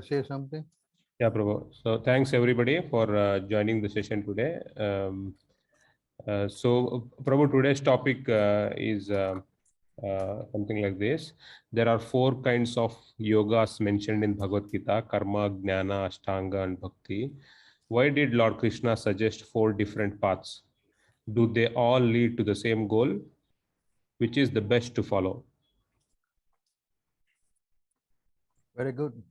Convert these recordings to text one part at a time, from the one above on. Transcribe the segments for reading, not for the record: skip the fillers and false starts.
to say something? Yeah, Prabhu. So thanks everybody for joining the session today. Prabhu, today's topic is something like this. There are four kinds of yogas mentioned in Bhagavad Gita: karma, jnana, ashtanga, and bhakti. Why did Lord Krishna suggest four different paths? Do they all lead to the same goal? Which is the best to follow? Very good.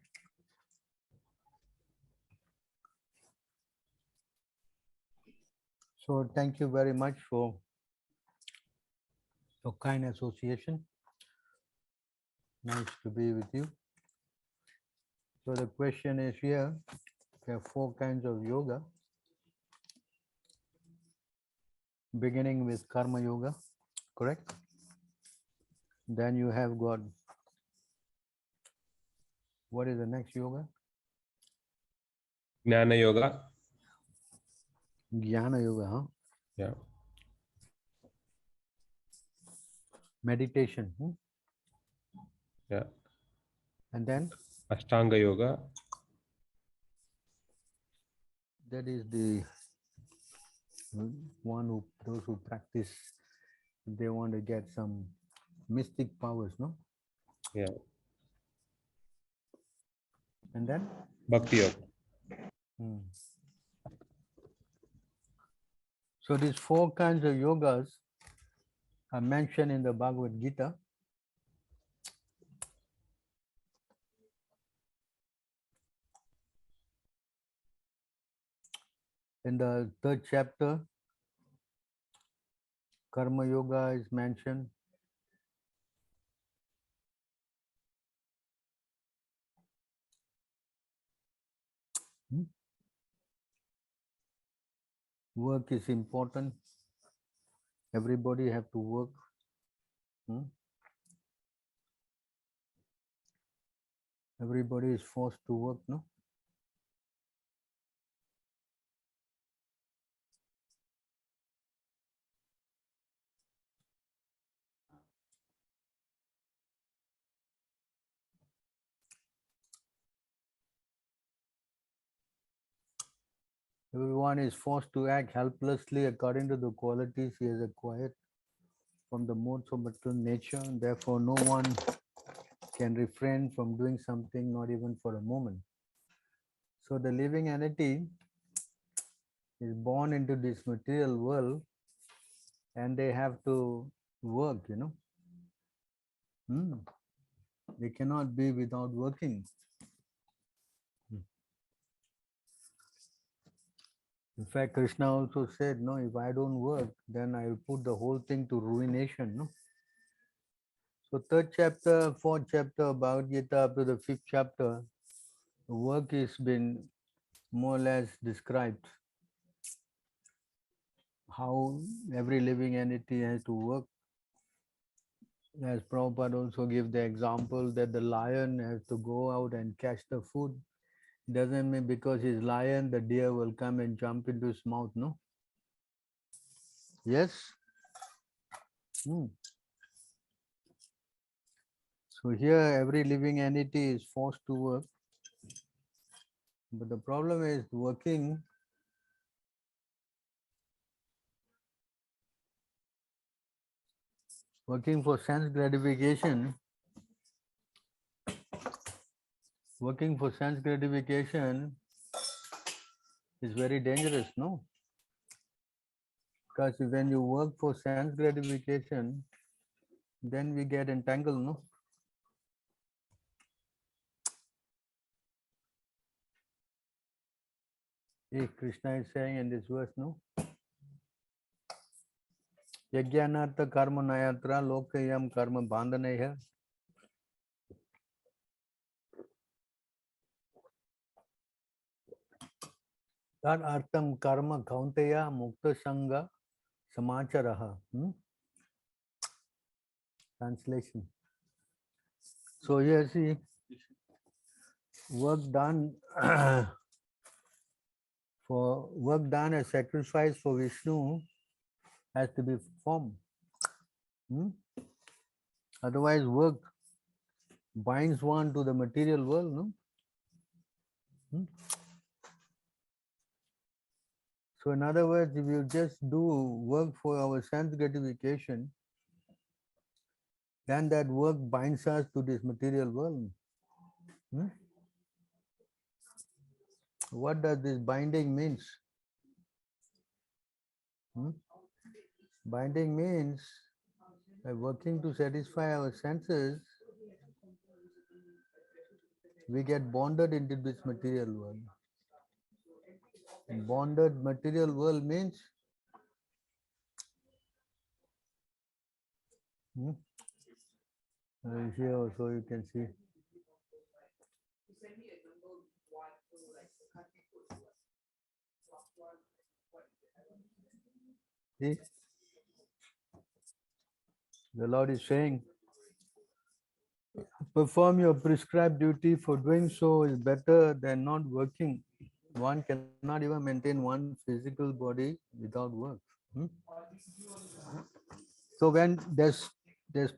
So thank you very much for your kind association. Nice to be with you. So the question is here, there are four kinds of yoga, beginning with karma yoga, correct? Then you have got, what is the next yoga? Jnana yoga. Jnana yoga, huh? Yeah. Meditation. Yeah. And then? Ashtanga yoga. That is the one who, those who practice, they want to get some mystic powers, no? Yeah. And then? Bhakti yoga. So these four kinds of yogas are mentioned in the Bhagavad Gita. In the 3rd chapter, Karma Yoga is mentioned. Work is important. Everybody have to work. Everybody is forced to work, no? Everyone is forced to act helplessly according to the qualities he has acquired from the modes of material nature, and therefore no one can refrain from doing something, not even for a moment. So the living entity is born into this material world and they have to work, you know. They cannot be without working. In fact, Krishna also said, no, if I don't work, then I will put the whole thing to ruination. No? So 3rd chapter, 4th chapter of Bhagavad Gita up to the 5th chapter, the work has been more or less described. How every living entity has to work. As Prabhupada also gave the example that the lion has to go out and catch the food. Doesn't mean because he's lion, the deer will come and jump into his mouth, no? Yes? So here every living entity is forced to work. But the problem is working for sense gratification. Working for sense gratification is very dangerous, no? Because when you work for sense gratification, then we get entangled, no? Krishna is saying in this verse, no? Yajnanartha karma nayatra lokayam karma bandhanaya. Tad artam karma kaunteya mukta sangha samacharaha. Translation. So here see, work done as sacrifice for Vishnu has to be performed. Otherwise, work binds one to the material world, no? Hmm? So in other words, if you just do work for our sense gratification, then that work binds us to this material world. Hmm? What does this binding means? Hmm? Binding means by working to satisfy our senses, we get bonded into this material world. Bonded material world means here also you can see. See, the Lord is saying, perform your prescribed duty, for doing so is better than not working. One cannot even maintain one physical body without work. Hmm? So when there's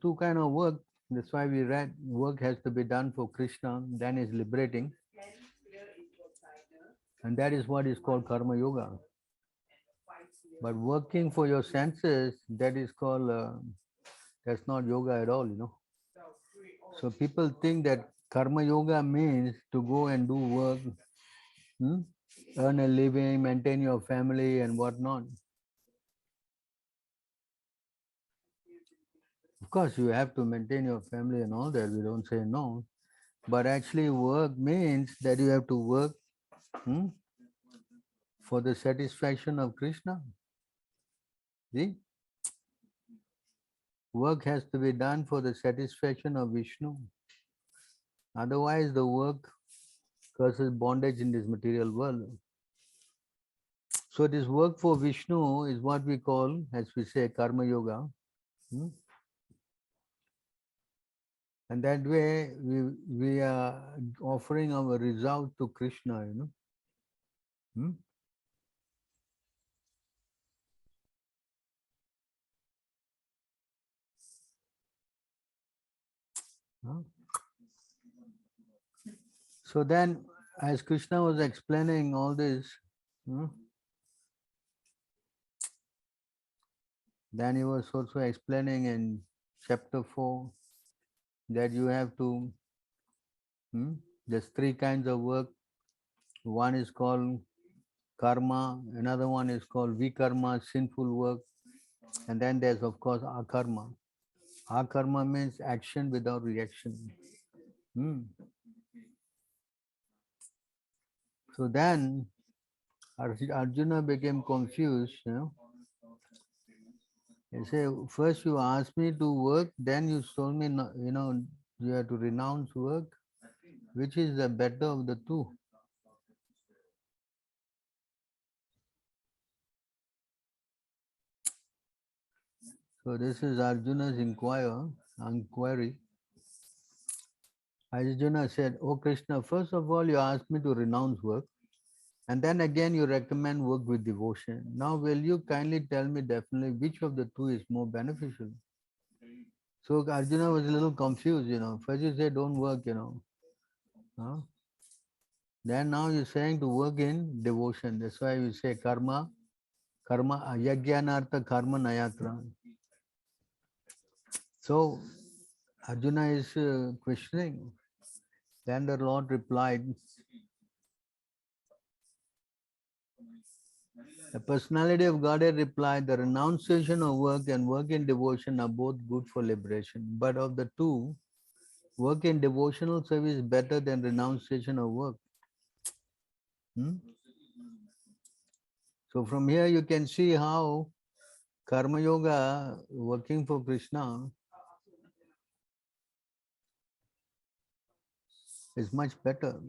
two kind of work, that's why we read work has to be done for Krishna, then is liberating, and that is what is called karma yoga. But working for your senses, that is called that's not yoga at all, you know. So people think that karma yoga means to go and do work, hmm? Earn a living, maintain your family and whatnot. Of course, you have to maintain your family and all that. We don't say no. But actually, work means that you have to work, hmm, for the satisfaction of Krishna. See? Work has to be done for the satisfaction of Vishnu. Otherwise, the work causes bondage in this material world. So, this work for Vishnu is what we call, as we say, karma yoga. Hmm? And that way, we are offering our resolve to Krishna, you know. Hmm? Huh? So then, as Krishna was explaining all this, hmm, then he was also explaining in chapter 4 that you have to, there's three kinds of work. One is called karma, another one is called vikarma, sinful work, and then there's of course akarma. Akarma means action without reaction. Hmm. So then Arjuna became confused, you know. He said, first you asked me to work, then you told me, you know, you have to renounce work. Which is the better of the two? So this is Arjuna's inquiry. Arjuna said, "Oh Krishna, first of all you asked me to renounce work, and then again you recommend work with devotion. Now will you kindly tell me definitely which of the two is more beneficial?" So Arjuna was a little confused, you know. First you say don't work, you know. Huh? Then now you're saying to work in devotion. That's why we say karma yajnanartha karma nayatra. So Arjuna is questioning. Then the Lord replied, the personality of Godhead replied, the renunciation of work and work in devotion are both good for liberation. But of the two, work in devotional service is better than renunciation of work. Hmm? So from here you can see how karma yoga, working for Krishna, is much better.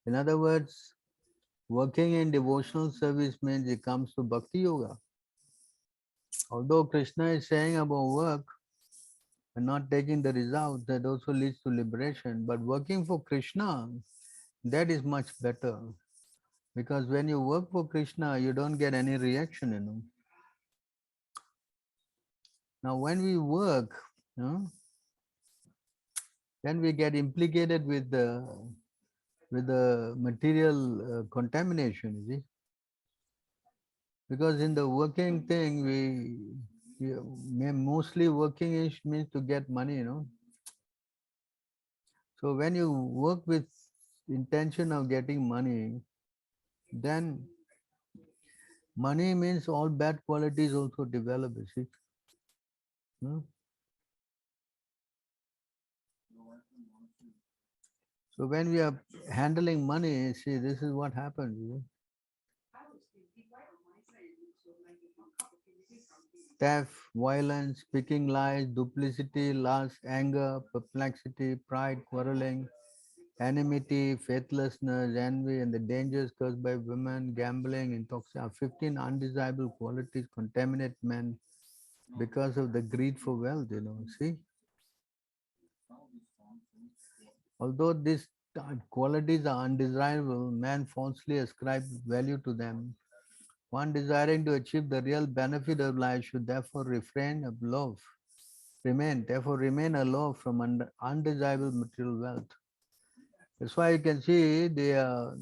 In other words, working in devotional service means it comes to bhakti yoga. Although Krishna is saying about work and not taking the result, that also leads to liberation. But working for Krishna, that is much better. Because when you work for Krishna, you don't get any reaction, you know. Now when we work, you know, then we get implicated with the material contamination, you see. Because in the working thing, mostly working is means to get money, you know. So when you work with intention of getting money, then money means all bad qualities also develop, you see. Hmm? So when we are handling money, see, this is what happens. You know? Theft, violence, speaking lies, duplicity, lust, anger, perplexity, pride, quarreling, enmity, faithlessness, envy, and the dangers caused by women, gambling, intoxication. 15 undesirable qualities contaminate men because of the greed for wealth, you know. See, although these qualities are undesirable, man falsely ascribes value to them. One desiring to achieve the real benefit of life should therefore remain aloof from undesirable material wealth. That's why you can see because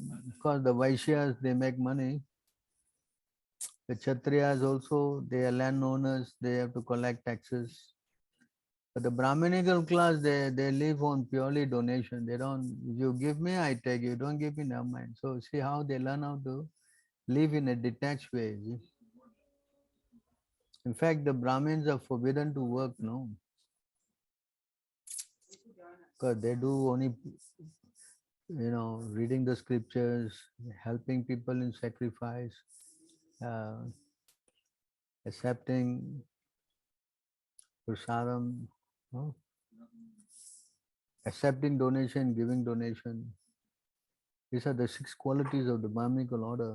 the Vaishyas, they make money. The Kshatriyas also, they are landowners, they have to collect taxes. But the Brahminical class, they live on purely donation. They don't, you give me, I take. You don't give me, never mind. So see how they learn how to live in a detached way. See? In fact, the Brahmins are forbidden to work, no? Because they do only, reading the scriptures, helping people in sacrifice, uh, accepting prasadam, no? Accepting donation, giving donation. These are the 6 qualities of the Brahminical order.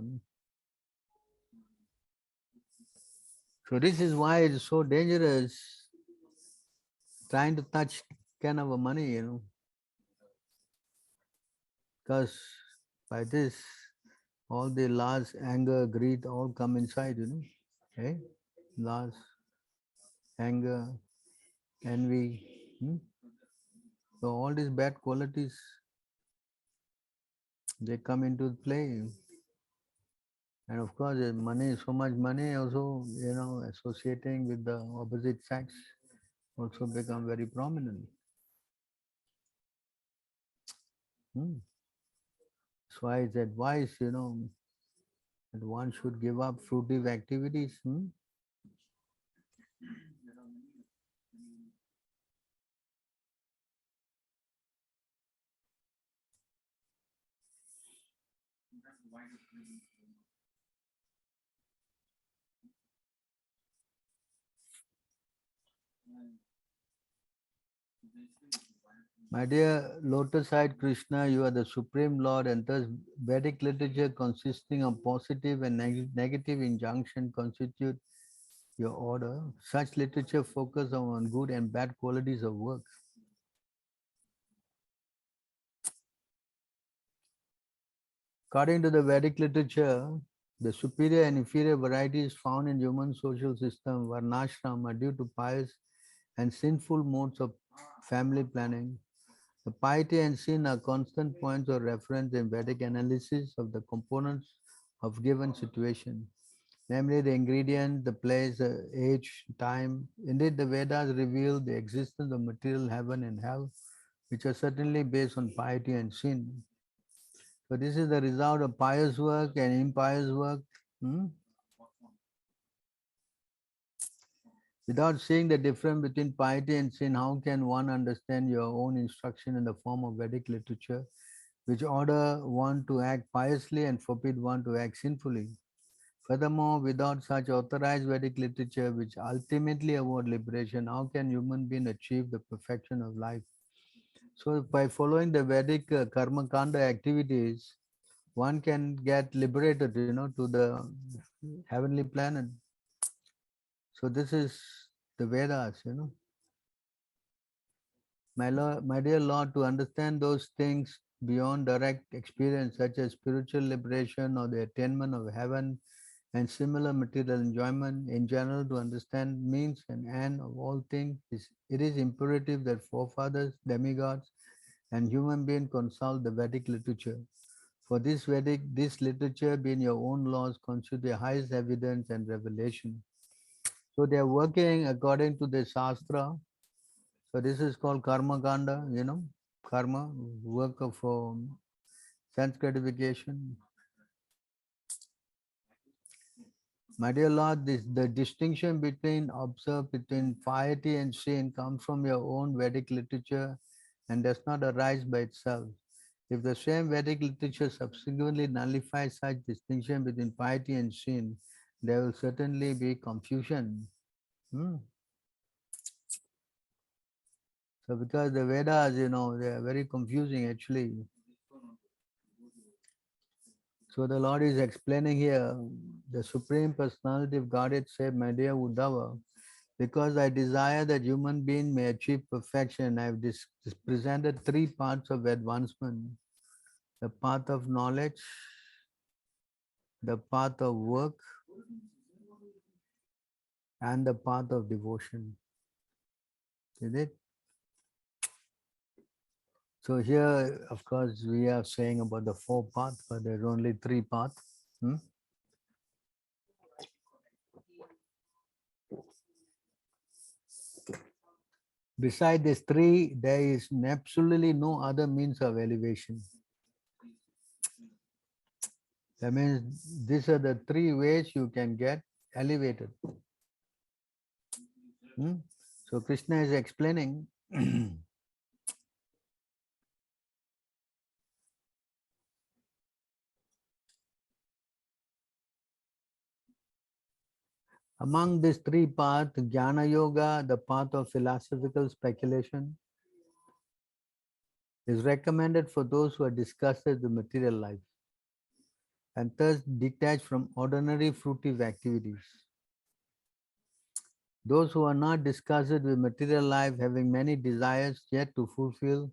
So this is why it's so dangerous trying to touch kind of a money, because by this all the lust, anger, greed all come inside, okay? Lust, anger, envy. So all these bad qualities, they come into play. And of course, money, so much money also, associating with the opposite sex also become very prominent. Hmm. That's why it's advised, that one should give up fruitive activities. My dear lotus-eyed Krishna, you are the Supreme Lord, and thus Vedic literature consisting of positive and negative injunction constitute your order. Such literature focus on good and bad qualities of work. According to the Vedic literature, the superior and inferior varieties found in human social system, varnashram, are due to pious and sinful modes of family planning. The piety and sin are constant points of reference in Vedic analysis of the components of given situation, namely the ingredient, the place, the age, time. Indeed, the Vedas reveal the existence of material heaven and hell, which are certainly based on piety and sin. So this is the result of pious work and impious work. Hmm? Without seeing the difference between piety and sin, how can one understand your own instruction in the form of Vedic literature, which order one to act piously and forbid one to act sinfully? Furthermore, without such authorized Vedic literature, which ultimately award liberation, how can human being achieve the perfection of life? So, by following the Vedic karma kanda activities, one can get liberated, to the heavenly planet. So this is the Vedas. My dear Lord, to understand those things beyond direct experience, such as spiritual liberation or the attainment of heaven, and similar material enjoyment in general. To understand means and end of all things, it is imperative that forefathers, demigods, and human beings consult the Vedic literature. For this literature being your own laws constitute the highest evidence and revelation. So they are working according to the Shastra. So this is called Karma Kanda, karma, work of sense gratification. My dear Lord, the distinction observed between piety and sin comes from your own Vedic literature and does not arise by itself. If the same Vedic literature subsequently nullifies such distinction between piety and sin, there will certainly be confusion. So because the Vedas, they are very confusing actually. So the Lord is explaining here, the Supreme Personality of Godhead said, my dear Uddhava, because I desire that human being may achieve perfection, I have presented three paths of advancement. The path of knowledge, the path of work, and the path of devotion. Is it? So here, of course, we are saying about the four paths, but there's only three paths. Beside these three, there is absolutely no other means of elevation. That means these are the three ways you can get elevated. So Krishna is explaining among these three paths, Jnana Yoga, the path of philosophical speculation, is recommended for those who are disgusted with material life and thus detached from ordinary fruitive activities. Those who are not disgusted with material life, having many desires yet to fulfill,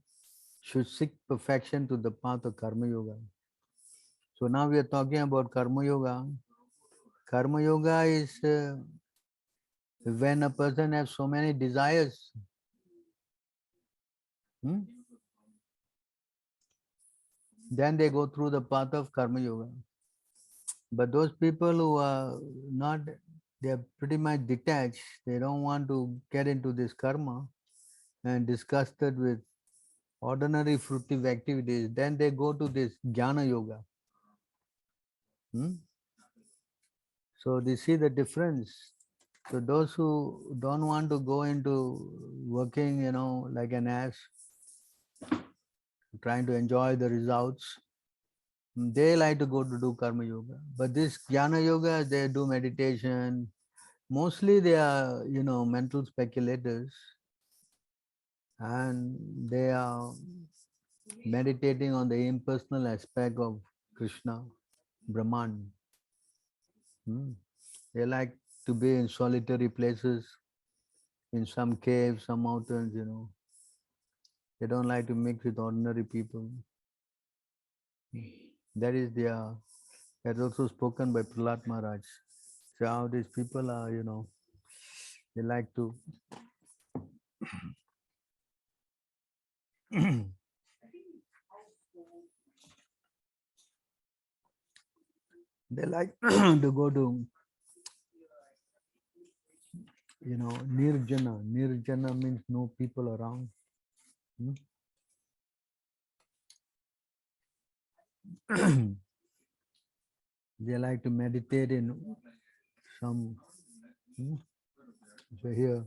should seek perfection to the path of Karma Yoga. So now we are talking about Karma Yoga. Karma Yoga is when a person has so many desires. Then they go through the path of Karma Yoga. But those people who are not, they are pretty much detached. They don't want to get into this karma and disgusted with ordinary fruitive activities. Then they go to this Jnana Yoga. So they see the difference. So those who don't want to go into working, like an ass, trying to enjoy the results, they like to go to do Karma Yoga. But this Jnana Yoga, they do meditation. Mostly they are, mental speculators, and they are meditating on the impersonal aspect of Krishna, Brahman. They like to be in solitary places, in some caves, some mountains, They don't like to mix with ordinary people. That is that's also spoken by Prahlad Maharaj. So how these people are, they like to they like to go to, nirjana. Nirjana means no people around. They like to meditate in some, so here,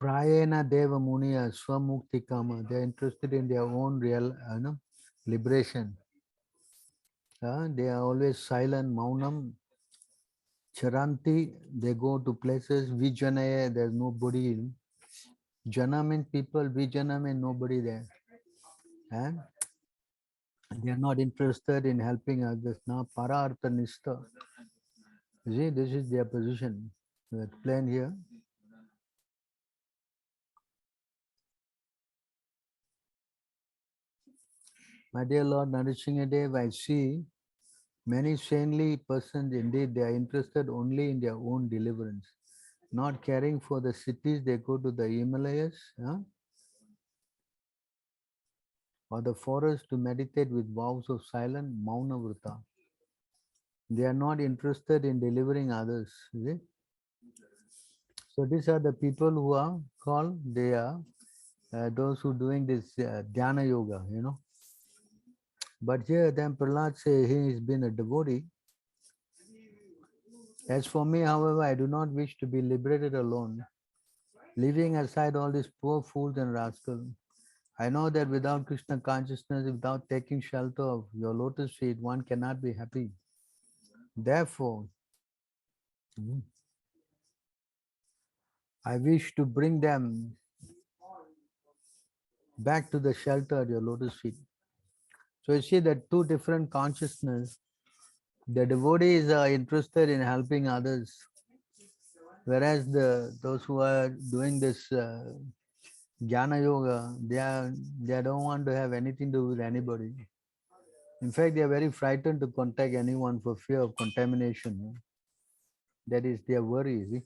Prayena Deva Muniya Swamukti Kama. They're interested in their own real liberation. They are always silent, Maunam. Charanti, they go to places, Vijanaya, there's nobody. Jana means people, Vijana means nobody there. And They are not interested in helping others. Now, Parartha Nistha. You see, this is their position. We explain here. My dear Lord Narishingadev, I see many saintly persons, indeed, they are interested only in their own deliverance, not caring for the cities. They go to the Himalayas, or the forest to meditate with vows of silent Mauna Vrata. They are not interested in delivering others. You see? So these are the people who are called, they are those who doing this Dhyana Yoga, But here then Prahlad say he has been a devotee. As for me, however, I do not wish to be liberated alone, leaving aside all these poor fools and rascals. I know that without Krishna consciousness, without taking shelter of your lotus feet, one cannot be happy. Therefore, I wish to bring them back to the shelter at your lotus feet. So you see that two different consciousness. The devotees are interested in helping others, whereas those who are doing this Jnana Yoga, they don't want to have anything to do with anybody. In fact, they are very frightened to contact anyone for fear of contamination. That is their worry. See?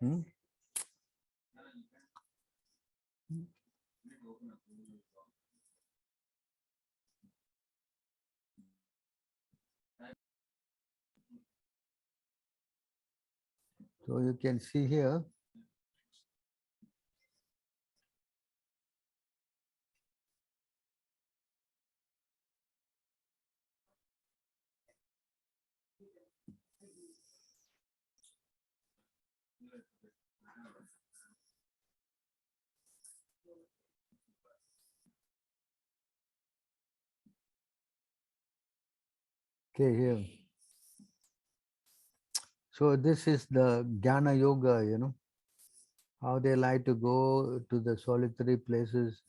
Hmm? So you can see here. Okay, here. So this is the Jnana Yoga, how they like to go to the solitary places.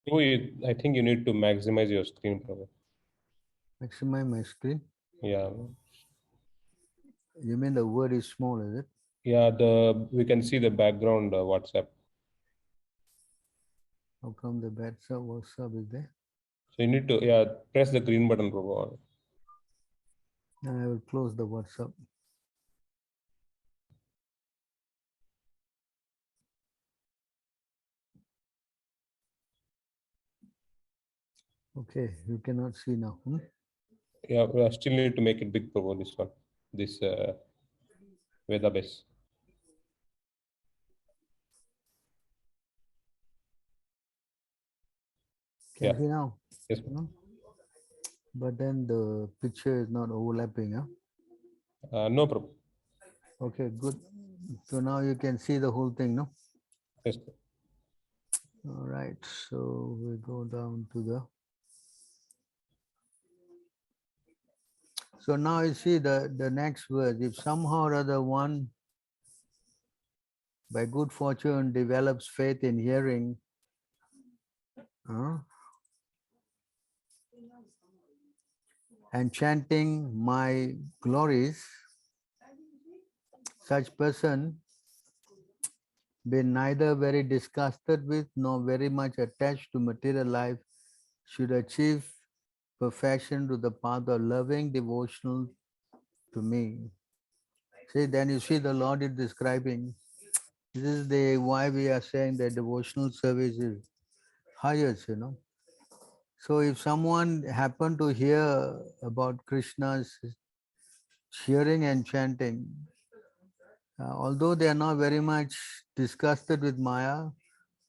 I think you need to maximize your screen, Prabhu. Maximize my screen. Yeah. You mean the word is small, is it? Yeah, we can see the background WhatsApp. How come the WhatsApp is there? So you need to press the green button, Prabhu. Then I will close the WhatsApp. Okay, you cannot see now. Yeah, we still need to make it big, Prabhu. This one, this Veda base. Can Yeah. you see now? Yes. But then the picture is not overlapping. No, Prabhu. Okay, good. So now you can see the whole thing, no? Yes. All right, so we go down to the. So now you see the next verse. If somehow or other one, by good fortune, develops faith in hearing, and chanting my glories, such person being neither very disgusted with nor very much attached to material life should achieve perfection to the path of loving devotional to me. See, then you see the Lord is describing. This is the why we are saying that devotional service is highest, So if someone happened to hear about Krishna's cheering and chanting, although they are not very much disgusted with Maya,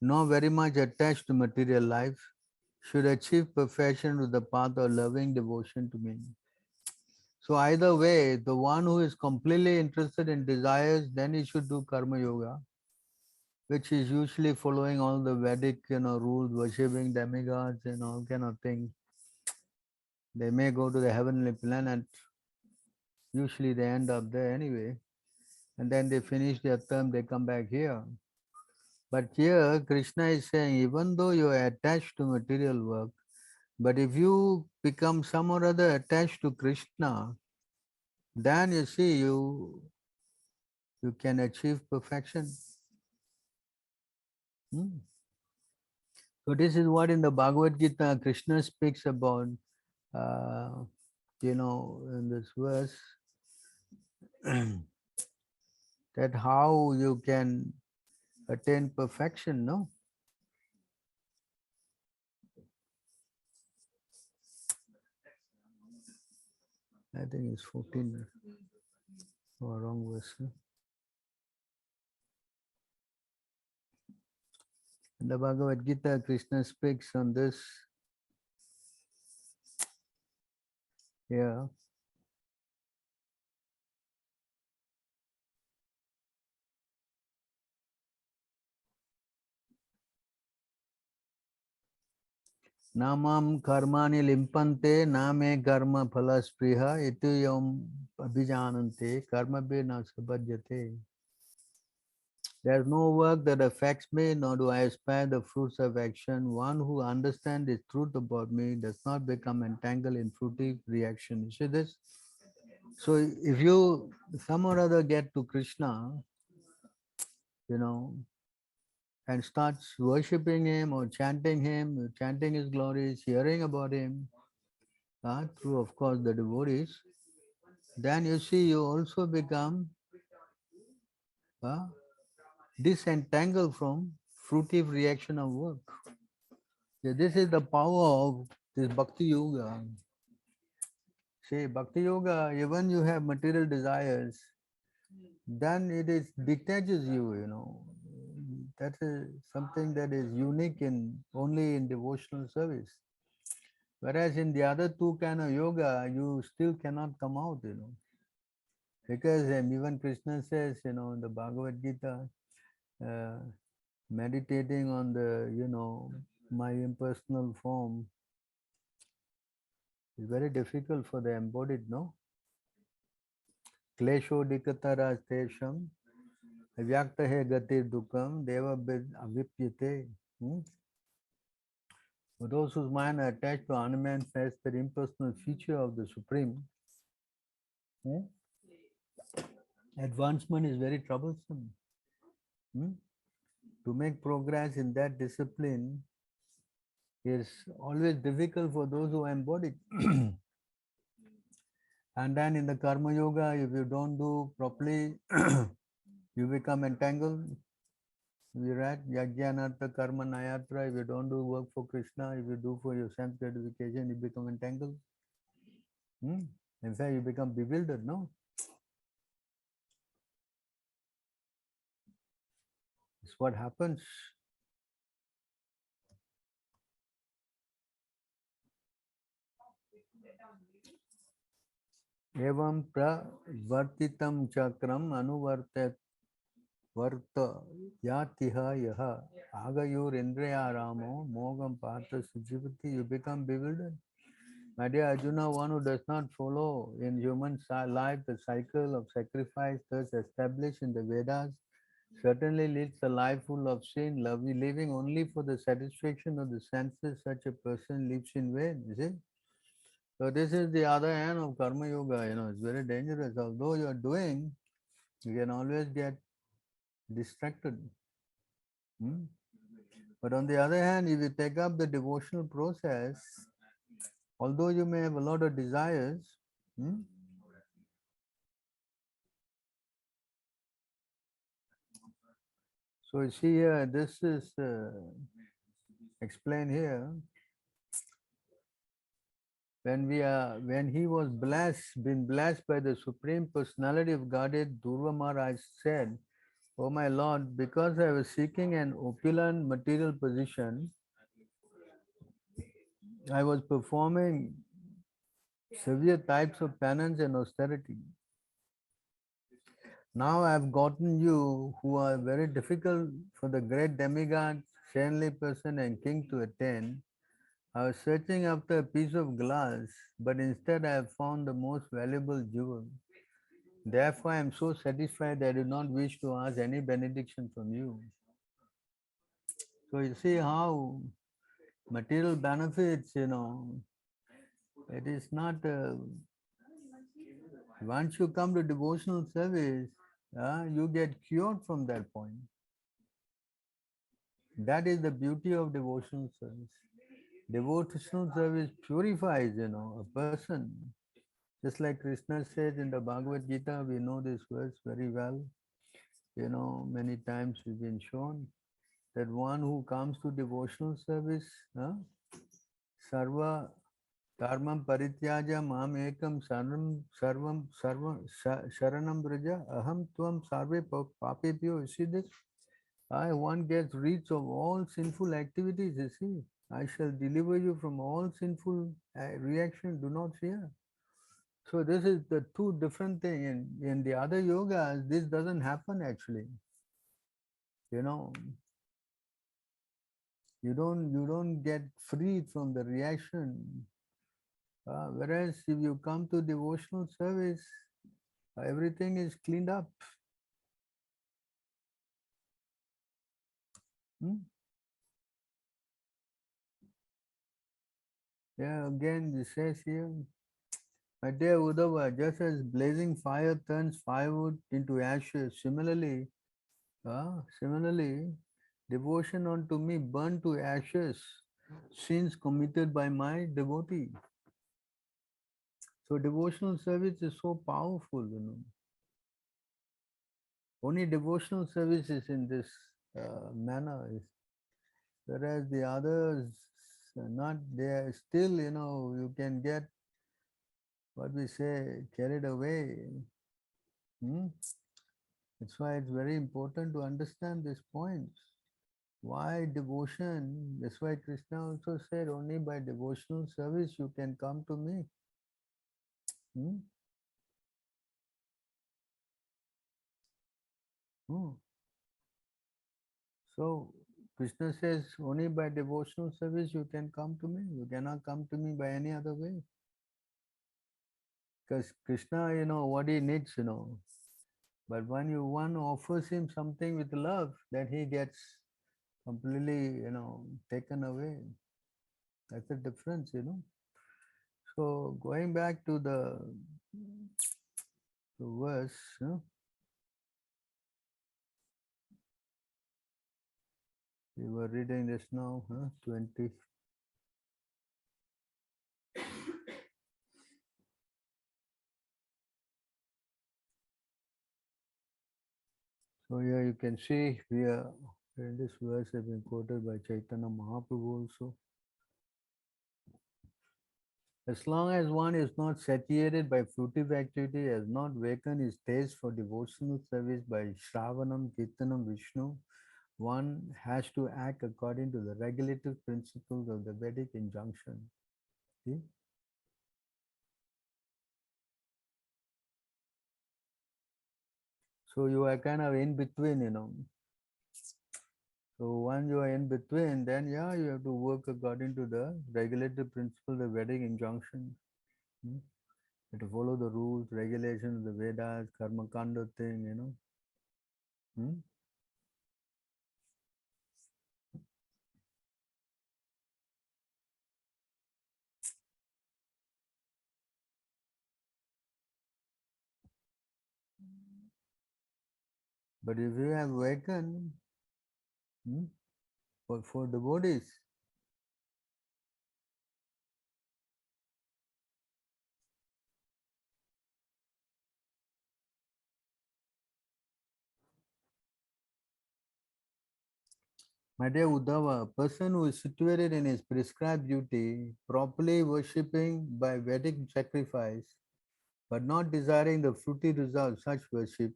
nor very much attached to material life, should achieve perfection with the path of loving devotion to me. So either way, the one who is completely interested in desires, then he should do karma yoga, which is usually following all the Vedic, rules, worshipping demigods and all kind of things. They may go to the heavenly planet, Usually they end up there anyway. And then they finish their term, they come back here. But here, Krishna is saying, even though you are attached to material work, but if you become some or other attached to Krishna, then you see you can achieve perfection. So this is what in the Bhagavad Gita Krishna speaks about. Uh, in this verse, that how you can attain perfection. No, I think it's 14 or wrong verse. In the Bhagavad Gita, Krishna speaks on this here. Namam karmani limpante name karma phala spriha iti yom abhijanante karma be na sabhadyate. There is no work that affects me, nor do I aspire the fruits of action. One who understands the truth about me does not become entangled in fruitive reaction. You see this? So if you some or other get to Krishna, and starts worshipping him or chanting his glories, hearing about him, through of course the devotees, then you see you also become disentangled from fruitive reaction of work. Yeah, this is the power of this Bhakti Yoga. See, Bhakti Yoga, even you have material desires, then it is detaches you. That is something that is unique in only in devotional service. Whereas in the other two kind of yoga, you still cannot come out. Because even Krishna says, in the Bhagavad Gita, uh, meditating on my impersonal form is very difficult for the embodied, no? Klesho dikatara stesham avyakta he gatir dukam deva avipyate. For those whose mind are attached to unmanifested impersonal feature of the Supreme, advancement is very troublesome. To make progress in that discipline is always difficult for those who are embodied. And then in the Karma Yoga, if you don't do properly, you become entangled. We read Yajnanartha Karma Nayatra. If you don't do work for Krishna, if you do for your sense gratification, you become entangled. In fact, you become bewildered, no? It's what happens. Evam pravartitam chakram anuvartat varta yatiha yaha agayur indriya ramo mogam partha sujivati. You become bewildered. My dear Arjuna, one who does not follow in human life the cycle of sacrifice thus established in the Vedas certainly leads a life full of sin, living only for the satisfaction of the senses. Such a person lives in vain, you see. So this is the other end of Karma Yoga, it's very dangerous. Although you are doing, you can always get distracted. But on the other hand, if you take up the devotional process, although you may have a lot of desires, so you see here, this is explained here. When he was been blessed by the Supreme Personality of Godhead, Dhruva Maharaj said, "O my Lord, because I was seeking an opulent material position, I was performing severe types of penance and austerity. Now I have gotten you who are very difficult for the great demigod, saintly person and king to attain. I was searching after a piece of glass, but instead I have found the most valuable jewel. Therefore, I am so satisfied that I do not wish to ask any benediction from you. So you see how material benefits, it is not, once you come to devotional service, you get cured from that point. That is the beauty of devotional service. Devotional service purifies, a person. Just like Krishna said in the Bhagavad Gita, we know this verse very well. Many times we've been shown that one who comes to devotional service, sarva dharmam parityaja mam ekam sarvam sharanam braja aham tvam sarve papebhyo. You see this? One gets rid of all sinful activities, you see. I shall deliver you from all sinful reaction, do not fear. So this is the two different thing. In the other yogas, this doesn't happen actually. You know, you don't get freed from the reaction. Whereas if you come to devotional service, everything is cleaned up. Hmm? Yeah, again, it says here, my dear Uddhava, just as blazing fire turns firewood into ashes, similarly, devotion unto me burned to ashes, sins committed by my devotee. So devotional service is so powerful. Only devotional service is in this manner, whereas the others are not. They are still, you can get what we say carried away. Hmm? That's why it's very important to understand these points. Why devotion? That's why Krishna also said, only by devotional service you can come to me. Hmm? Hmm. So Krishna says, only by devotional service you can come to me. You cannot come to me by any other way. Because Krishna, what he needs. But when one offers him something with love, then he gets completely, taken away. That's the difference. So going back to the verse, we were reading this now, 20. So here you can see we are in this verse has been quoted by Chaitanya Mahaprabhu also. As long as one is not satiated by fruitive activity, has not wakened his taste for devotional service by Shravanam, Kirtanam, Vishnu, one has to act according to the regulative principles of the Vedic injunction. See? So you are kind of in between. So when you are in between, then you have to work according to the regulative principle, the Vedic injunction. You have to follow the rules, regulations, the Vedas, karma kanda thing. Hmm? But if you have awakened, for devotees, my dear Uddhava, a person who is situated in his prescribed duty, properly worshipping by Vedic sacrifice, but not desiring the fruity result of such worship,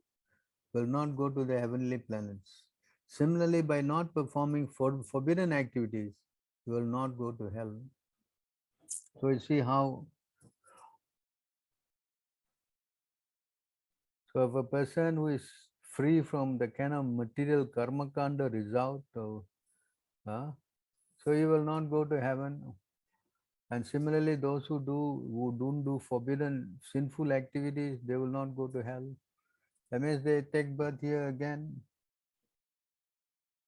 will not go to the heavenly planets. Similarly, by not performing forbidden activities, you will not go to hell. So you see how. So if a person who is free from the kind of material karma kanda result, so he will not go to heaven. And similarly, those who don't do forbidden sinful activities, they will not go to hell. That means they take birth here again.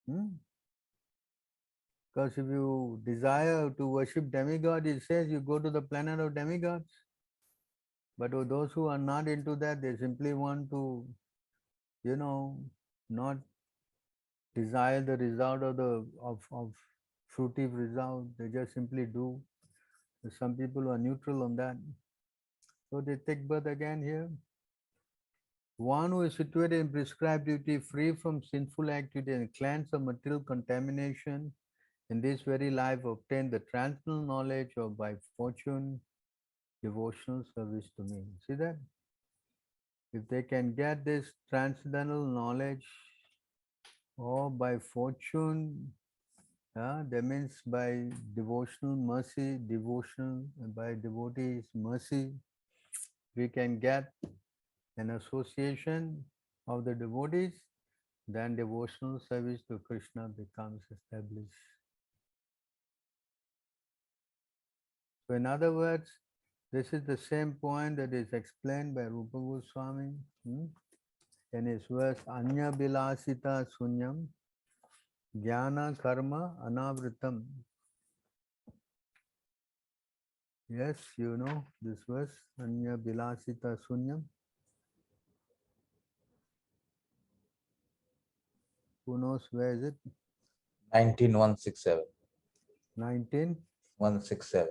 Because if you desire to worship demigod, it says you go to the planet of demigods. But those who are not into that, they simply want to, not desire the result of fruitive result. They just simply do. Some people are neutral on that. So they take birth again here. One who is situated in prescribed duty, free from sinful activity and cleansed of material contamination, in this very life obtain the transcendental knowledge or by fortune devotional service to me. See that? If they can get this transcendental knowledge or by fortune, that means by devotional mercy, by devotees' mercy, we can get an association of the devotees, then devotional service to Krishna becomes established. So in other words, this is the same point that is explained by Rupa Goswami in his verse Anya Bilasita Sunyam Jnana Karma Anavritam. Yes, you know this verse Anya Bilasita Sunyam. Who knows where is it? 19167. 19167.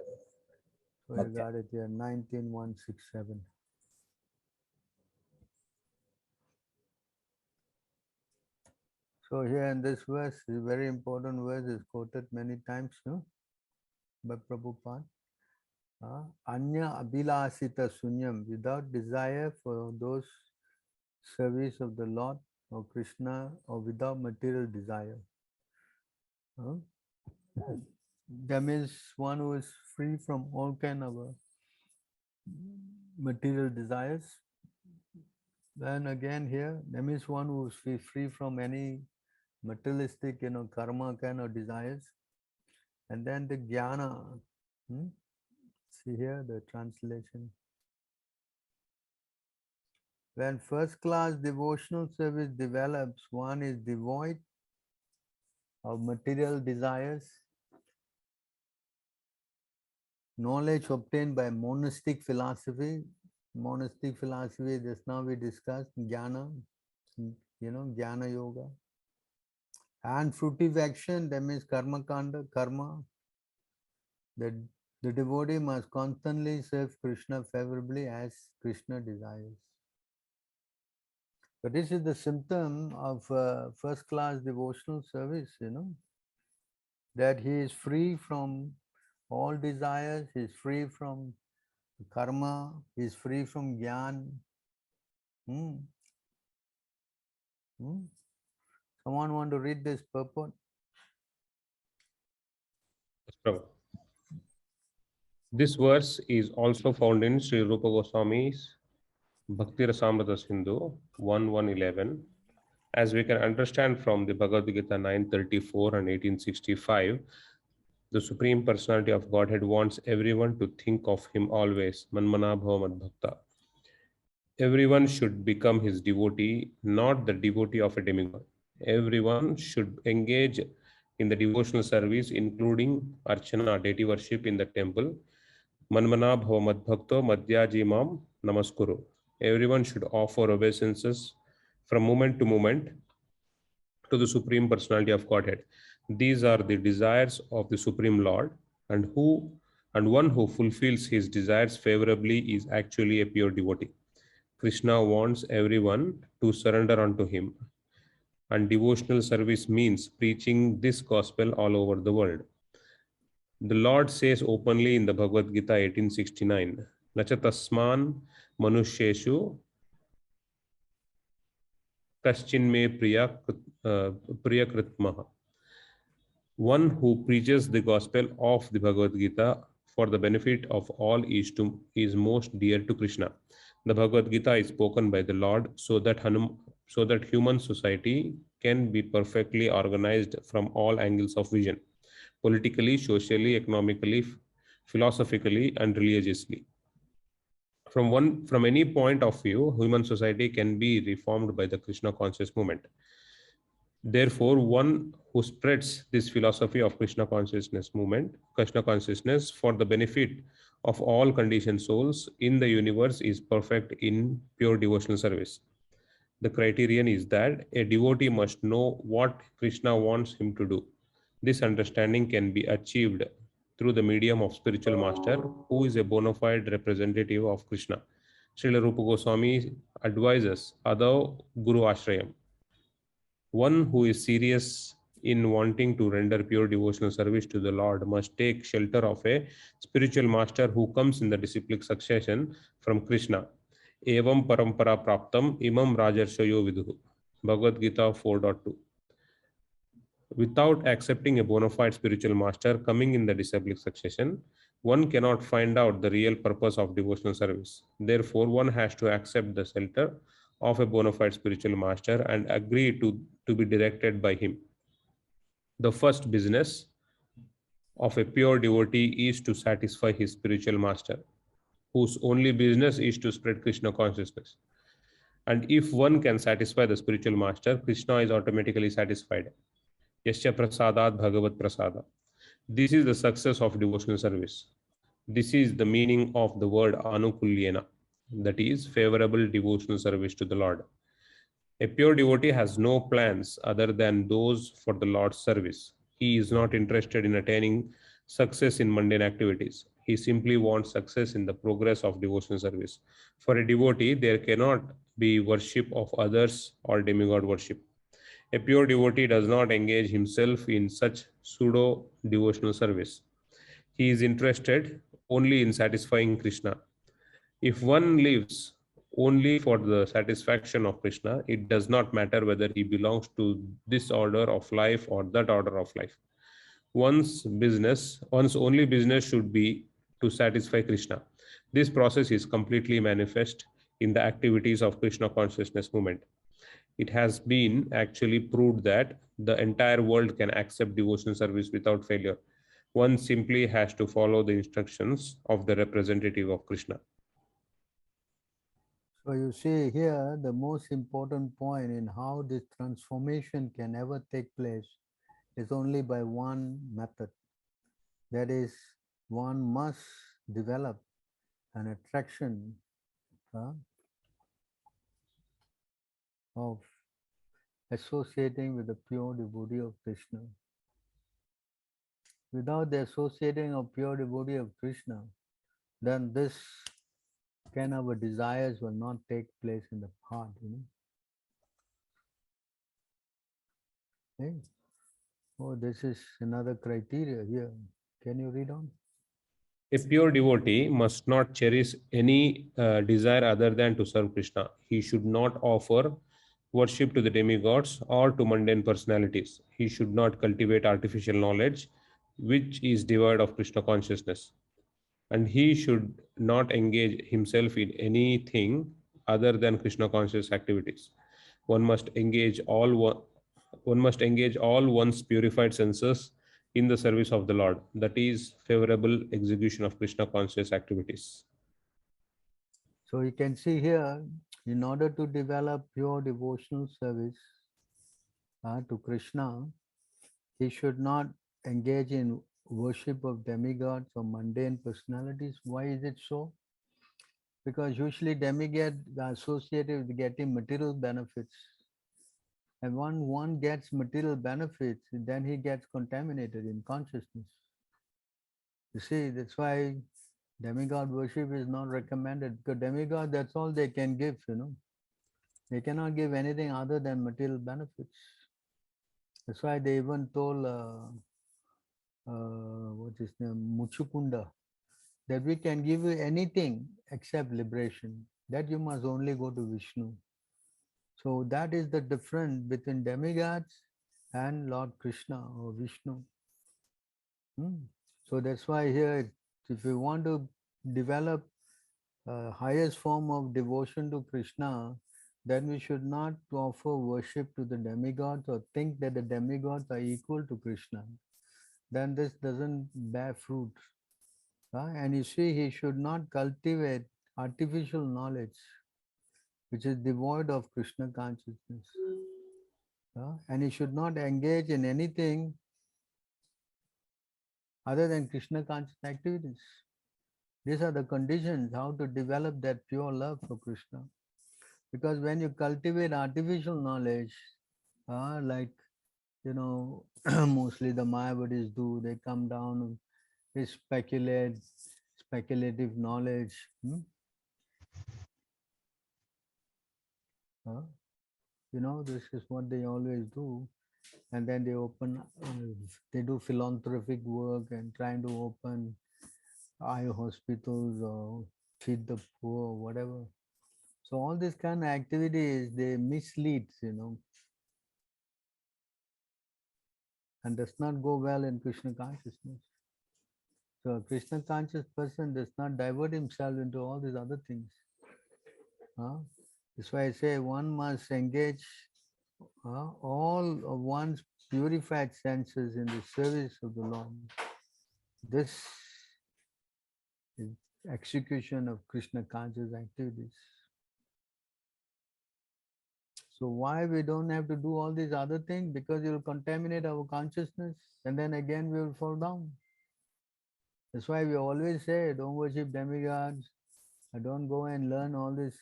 So Okay. you got it here, 19167. So here in this verse, a very important verse is quoted many times, no? By Prabhupada. Anya Abhilasita Sunyam, without desire for those service of the Lord or Krishna or without material desire. That means one who is free from all kind of material desires. Then again here, that means one who is free from any materialistic, karma kind of desires. And then the jnana. See here the translation. When first class devotional service develops, one is devoid of material desires. Knowledge obtained by monastic philosophy. Monastic philosophy, just now we discussed, jnana, jnana yoga. And fruitive action, that means karma kanda, karma. The devotee must constantly serve Krishna favorably as Krishna desires. But this is the symptom of first class devotional service, that he is free from all desires, he is free from karma, he is free from jnana. Someone want to read this purport? This verse is also found in Sri Rupa Goswami's Bhakti Rasamrita Sindhu 1.1.11. As we can understand from the Bhagavad Gita 9.34 and 18.65, the Supreme Personality of Godhead wants everyone to think of Him always, Manmana Bhava Madbhakta. Everyone should become His devotee, not the devotee of a demigod. Everyone should engage in the devotional service, including Archana, deity worship in the temple. Manmana Bhava Madbhakto Madhyajimam Namaskuru. Everyone should offer obeisances from moment to moment to the Supreme Personality of Godhead. These are the desires of the Supreme Lord, and one who fulfills his desires favorably is actually a pure devotee. Krishna wants everyone to surrender unto him, and devotional service means preaching this gospel all over the world. The Lord says openly in the Bhagavad Gita 1869, Nacha tasman manusheshu kaschinme priyakritmaha. One who preaches the gospel of the Bhagavad Gita for the benefit of all is most dear to Krishna. The Bhagavad Gita is spoken by the Lord so that human society can be perfectly organized from all angles of vision, politically, socially, economically, philosophically and religiously. From any point of view, human society can be reformed by the Krishna conscious movement. Therefore, one who spreads this philosophy of Krishna consciousness for the benefit of all conditioned souls in the universe is perfect in pure devotional service. The criterion is that a devotee must know what Krishna wants him to do. This understanding can be achieved through the medium of spiritual master, who is a bona fide representative of Krishna. Srila Rupa Goswami advises Adav Guru Ashrayam. One who is serious in wanting to render pure devotional service to the Lord must take shelter of a spiritual master who comes in the disciplic succession from Krishna. Evam parampara praptam imam rajarshayo viduhu. Bhagavad Gita 4.2. Without accepting a bona fide spiritual master coming in the disciplic succession, one cannot find out the real purpose of devotional service. Therefore, one has to accept the shelter of a bona fide spiritual master and agree to be directed by him. The first business of a pure devotee is to satisfy his spiritual master, whose only business is to spread Krishna consciousness. And if one can satisfy the spiritual master, Krishna is automatically satisfied. Yasya prasadat bhagavat prasada. This is the success of devotional service. This is the meaning of the word anukulyena, that is, favorable devotional service to the Lord. A pure devotee has no plans other than those for the Lord's service. He is not interested in attaining success in mundane activities. He simply wants success in the progress of devotional service. For a devotee, there cannot be worship of others or demigod worship. A pure devotee does not engage himself in such pseudo devotional service. He is interested only in satisfying Krishna. If one lives only for the satisfaction of Krishna, it does not matter whether he belongs to this order of life or that order of life. One's only business should be to satisfy Krishna. This process is completely manifest in the activities of Krishna consciousness movement. It has been actually proved that the entire world can accept devotional service without failure. One simply has to follow the instructions of the representative of Krishna. So you see here, the most important point in how this transformation can ever take place is only by one method. That is, one must develop an attraction of associating with the pure devotee of Krishna. Without the associating of pure devotee of Krishna, then this kind of desires will not take place in the heart, Okay? Oh, this is another criteria here. Can you read on? A pure devotee must not cherish any desire other than to serve Krishna. He should not offer worship to the demigods or to mundane personalities. He should not cultivate artificial knowledge, which is devoid of Krishna consciousness. And he should not engage himself in anything other than Krishna conscious activities. One must engage all one's purified senses in the service of the Lord, that is, favorable execution of Krishna conscious activities. So you can see here, in order to develop pure devotional service to Krishna, he should not engage in worship of demigods or mundane personalities. Why is it so? Because usually demigods are associated with getting material benefits. And when one gets material benefits, then he gets contaminated in consciousness. You see, that's why demigod worship is not recommended, because demigod, that's all they can give, They cannot give anything other than material benefits. That's why they even told, what's his name, Muchukunda, that we can give you anything except liberation. That you must only go to Vishnu. So that is the difference between demigods and Lord Krishna or Vishnu. So that's why here, if we want to develop highest form of devotion to Krishna, then we should not offer worship to the demigods or think that the demigods are equal to Krishna. Then this doesn't bear fruit. And you see, he should not cultivate artificial knowledge which is devoid of Krishna consciousness. And he should not engage in anything other than Krishna conscious activities. These are the conditions how to develop that pure love for Krishna. Because when you cultivate artificial knowledge, like mostly the Mayavadis do, they come down and they speculate, speculative knowledge. Uh, this is what they always do. And then they open, they do philanthropic work and trying to open eye hospitals or feed the poor, whatever. So all these kind of activities, they mislead, and does not go well in Krishna consciousness. So a Krishna conscious person does not divert himself into all these other things. That's why I say one must engage all of one's purified senses in the service of the Lord. This is execution of Krishna conscious activities. So why we don't have to do all these other things? Because it will contaminate our consciousness and then again we will fall down. That's why we always say, don't worship demigods. Don't go and learn all this,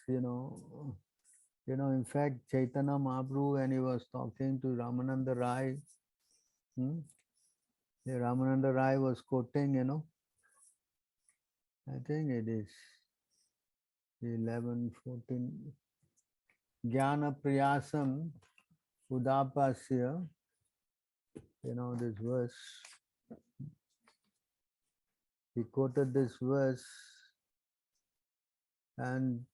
in fact, Chaitanya Mahaprabhu, when he was talking to Ramananda Rai, Ramananda Rai was quoting, I think it is 11, 14, Jnana Priyasam Udapasya, this verse. He quoted this verse and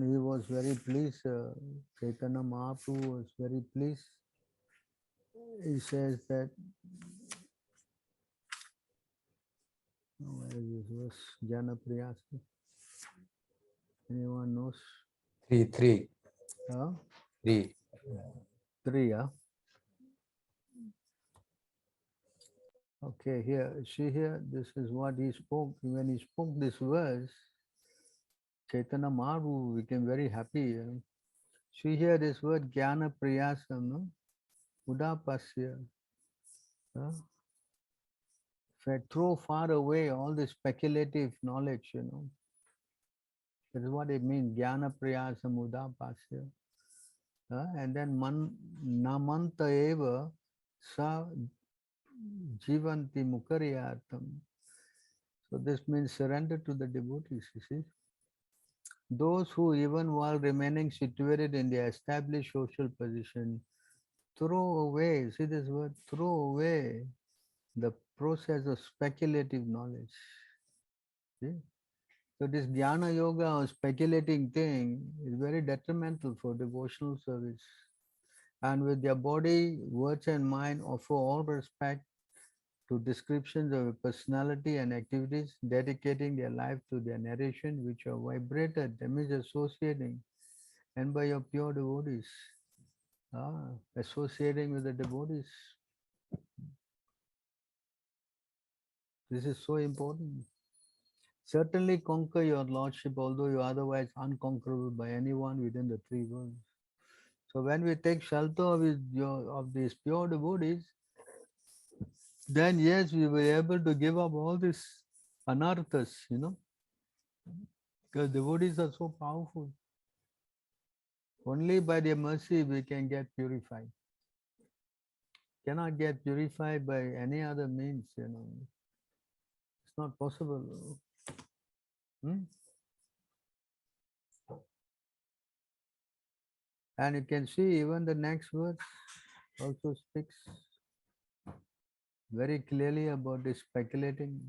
he was very pleased. Chaitanya Mahaprabhu was very pleased. He says that, where is this verse? Jnana Priyasam. Anyone knows? Three. Huh? Three. 3, huh? Okay, see here, this is what he spoke. When he spoke this verse, Chaitanya Mahaprabhu became very happy. See here this word Jnana Priyasam, Udapasya. Throw far away all this speculative knowledge, That is what it means, Jnana Priyasam Udapasya. And then Namanta Eva Sa Jivanti Mukaryatam. So this means surrender to the devotees, you see. Those who, even while remaining situated in their established social position, throw away, see this word, throw away the process of speculative knowledge. See? So this Jnana Yoga or speculating thing is very detrimental for devotional service. And with their body, words and mind offer all respect to descriptions of personality and activities, dedicating their life to their narration, which are vibrated, that means associating, and by your pure devotees, associating with the devotees. This is so important. Certainly conquer your lordship, although you are otherwise unconquerable by anyone within the 3 worlds. So when we take shelter of these pure devotees, then yes, we were able to give up all these anarthas, because devotees are so powerful. Only by their mercy we can get purified. Cannot get purified by any other means, It's not possible. And you can see even the next verse also speaks very clearly about this speculating.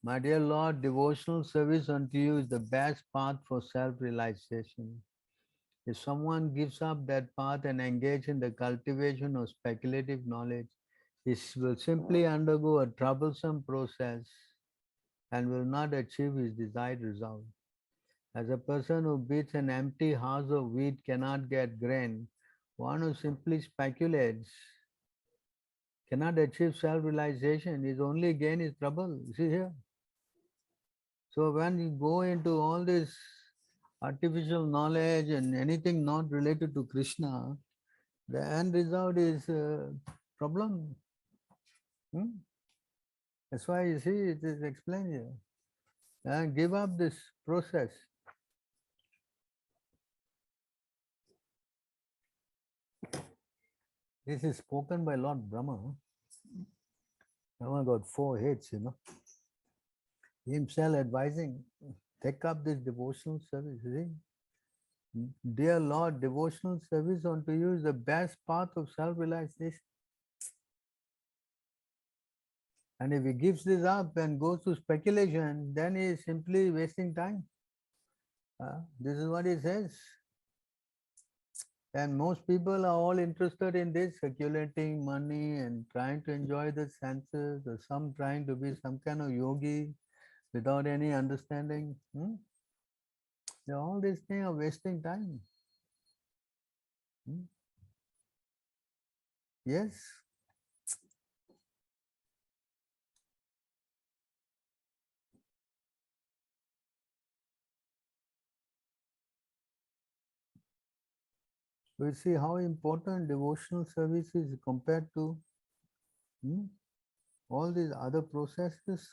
My dear Lord, devotional service unto you is the best path for self-realization. If someone gives up that path and engages in the cultivation of speculative knowledge, he will simply undergo a troublesome process and will not achieve his desired result. As a person who beats an empty house of wheat cannot get grain, one who simply speculates cannot achieve self-realization. His only gain is trouble. You see here? So when you go into all this artificial knowledge and anything not related to Krishna, the end result is problem. That's why you see it is explained here. And give up this process. This is spoken by Lord Brahma. Brahma got 4 heads, himself advising, take up this devotional service. See? Dear Lord, devotional service unto you is the best path of self-realization. And if he gives this up and goes to speculation, then he is simply wasting time. This is what he says. And most people are all interested in this, accumulating money and trying to enjoy the senses, or some trying to be some kind of yogi without any understanding. All these things are wasting time. Yes. We see how important devotional service is compared to all these other processes.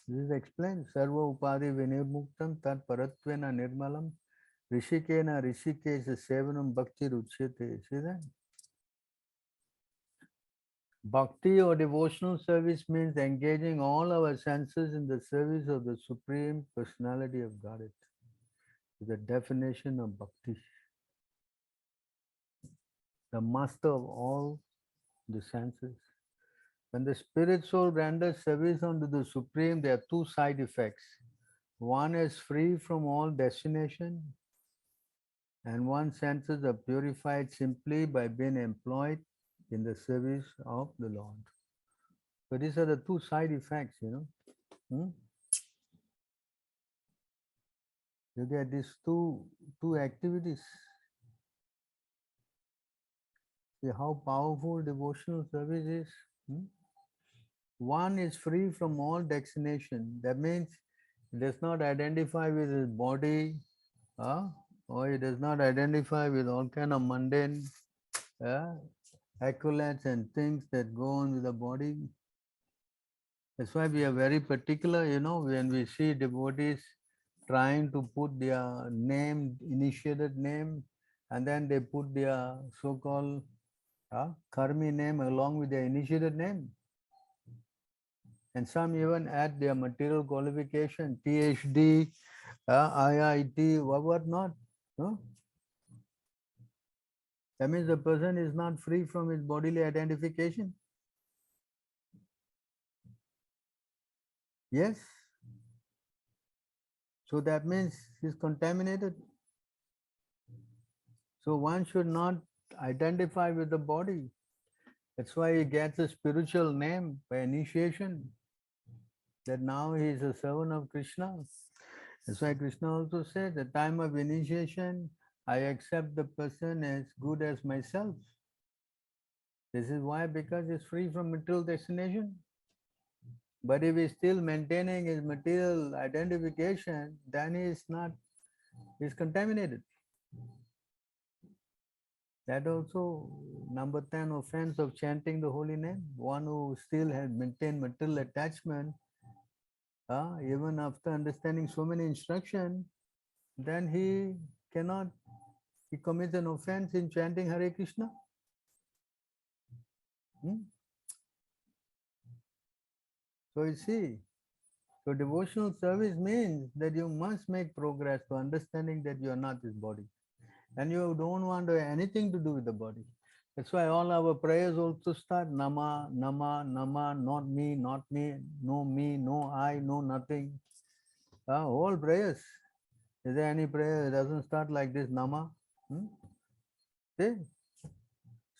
This is explained. Sarva upadi vinirmuktam tat paratvena nirmalam rishikena rishikesha sevanam bhakti ruchyate. See that? Bhakti or devotional service means engaging all our senses in the service of the Supreme Personality of Godhead. The definition of bhakti. The master of all the senses. When the spirit soul renders service unto the Supreme, there are 2 side effects. One is free from all destination, and one's senses are purified simply by being employed in the service of the Lord. So these are the 2 side effects, You get these two activities. See how powerful devotional service is. One is free from all destination. That means it does not identify with his body, or it does not identify with all kind of mundane accolades and things that go on with the body. That's why we are very particular, when we see devotees trying to put their name, initiated name, and then they put their so-called karmi name along with their initiated name. And some even add their material qualification, PhD, IIT, what not. That means the person is not free from his bodily identification. Yes. So that means he's contaminated. So one should not identify with the body. That's why he gets a spiritual name by initiation. That now he is a servant of Krishna. That's why Krishna also said, at the time of initiation, I accept the person as good as myself. This is why, because he's free from material destination. But if he's still maintaining his material identification, then he's contaminated. That also number 10 offense of chanting the holy name. One who still has maintained material attachment, even after understanding so many instructions, then he commits an offense in chanting Hare Krishna. So you see, so devotional service means that you must make progress to understanding that you are not this body. And you don't want to have anything to do with the body. That's why all our prayers also start Nama, Nama, Nama, not me, no I, no nothing. All prayers. Is there any prayer that doesn't start like this, Nama? See?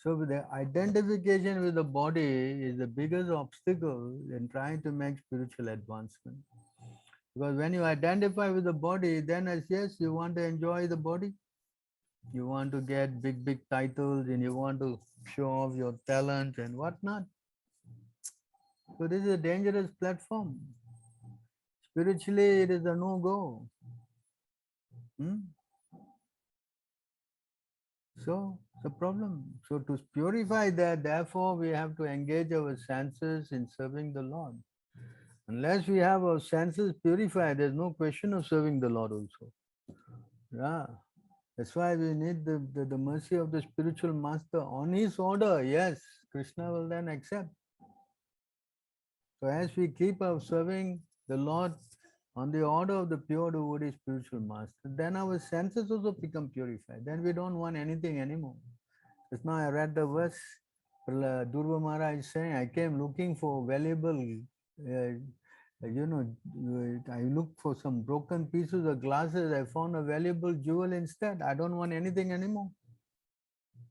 So the identification with the body is the biggest obstacle in trying to make spiritual advancement. Because when you identify with the body, then as yes, you want to enjoy the body. You want to get big titles and you want to show off your talent and whatnot. So this is a dangerous platform. Spiritually, it is a no-go. So the problem. So to purify that, therefore, we have to engage our senses in serving the Lord. Unless we have our senses purified, there's no question of serving the Lord also. Yeah. That's why we need the mercy of the spiritual master. On his order, yes, Krishna will then accept. So as we keep our serving the Lord on the order of the pure devotee spiritual master, then our senses also become purified. Then we don't want anything anymore. Just now I read the verse, Durva Maharaj is saying, I came looking for valuable, I looked for some broken pieces of glasses. I found a valuable jewel instead. I don't want anything anymore.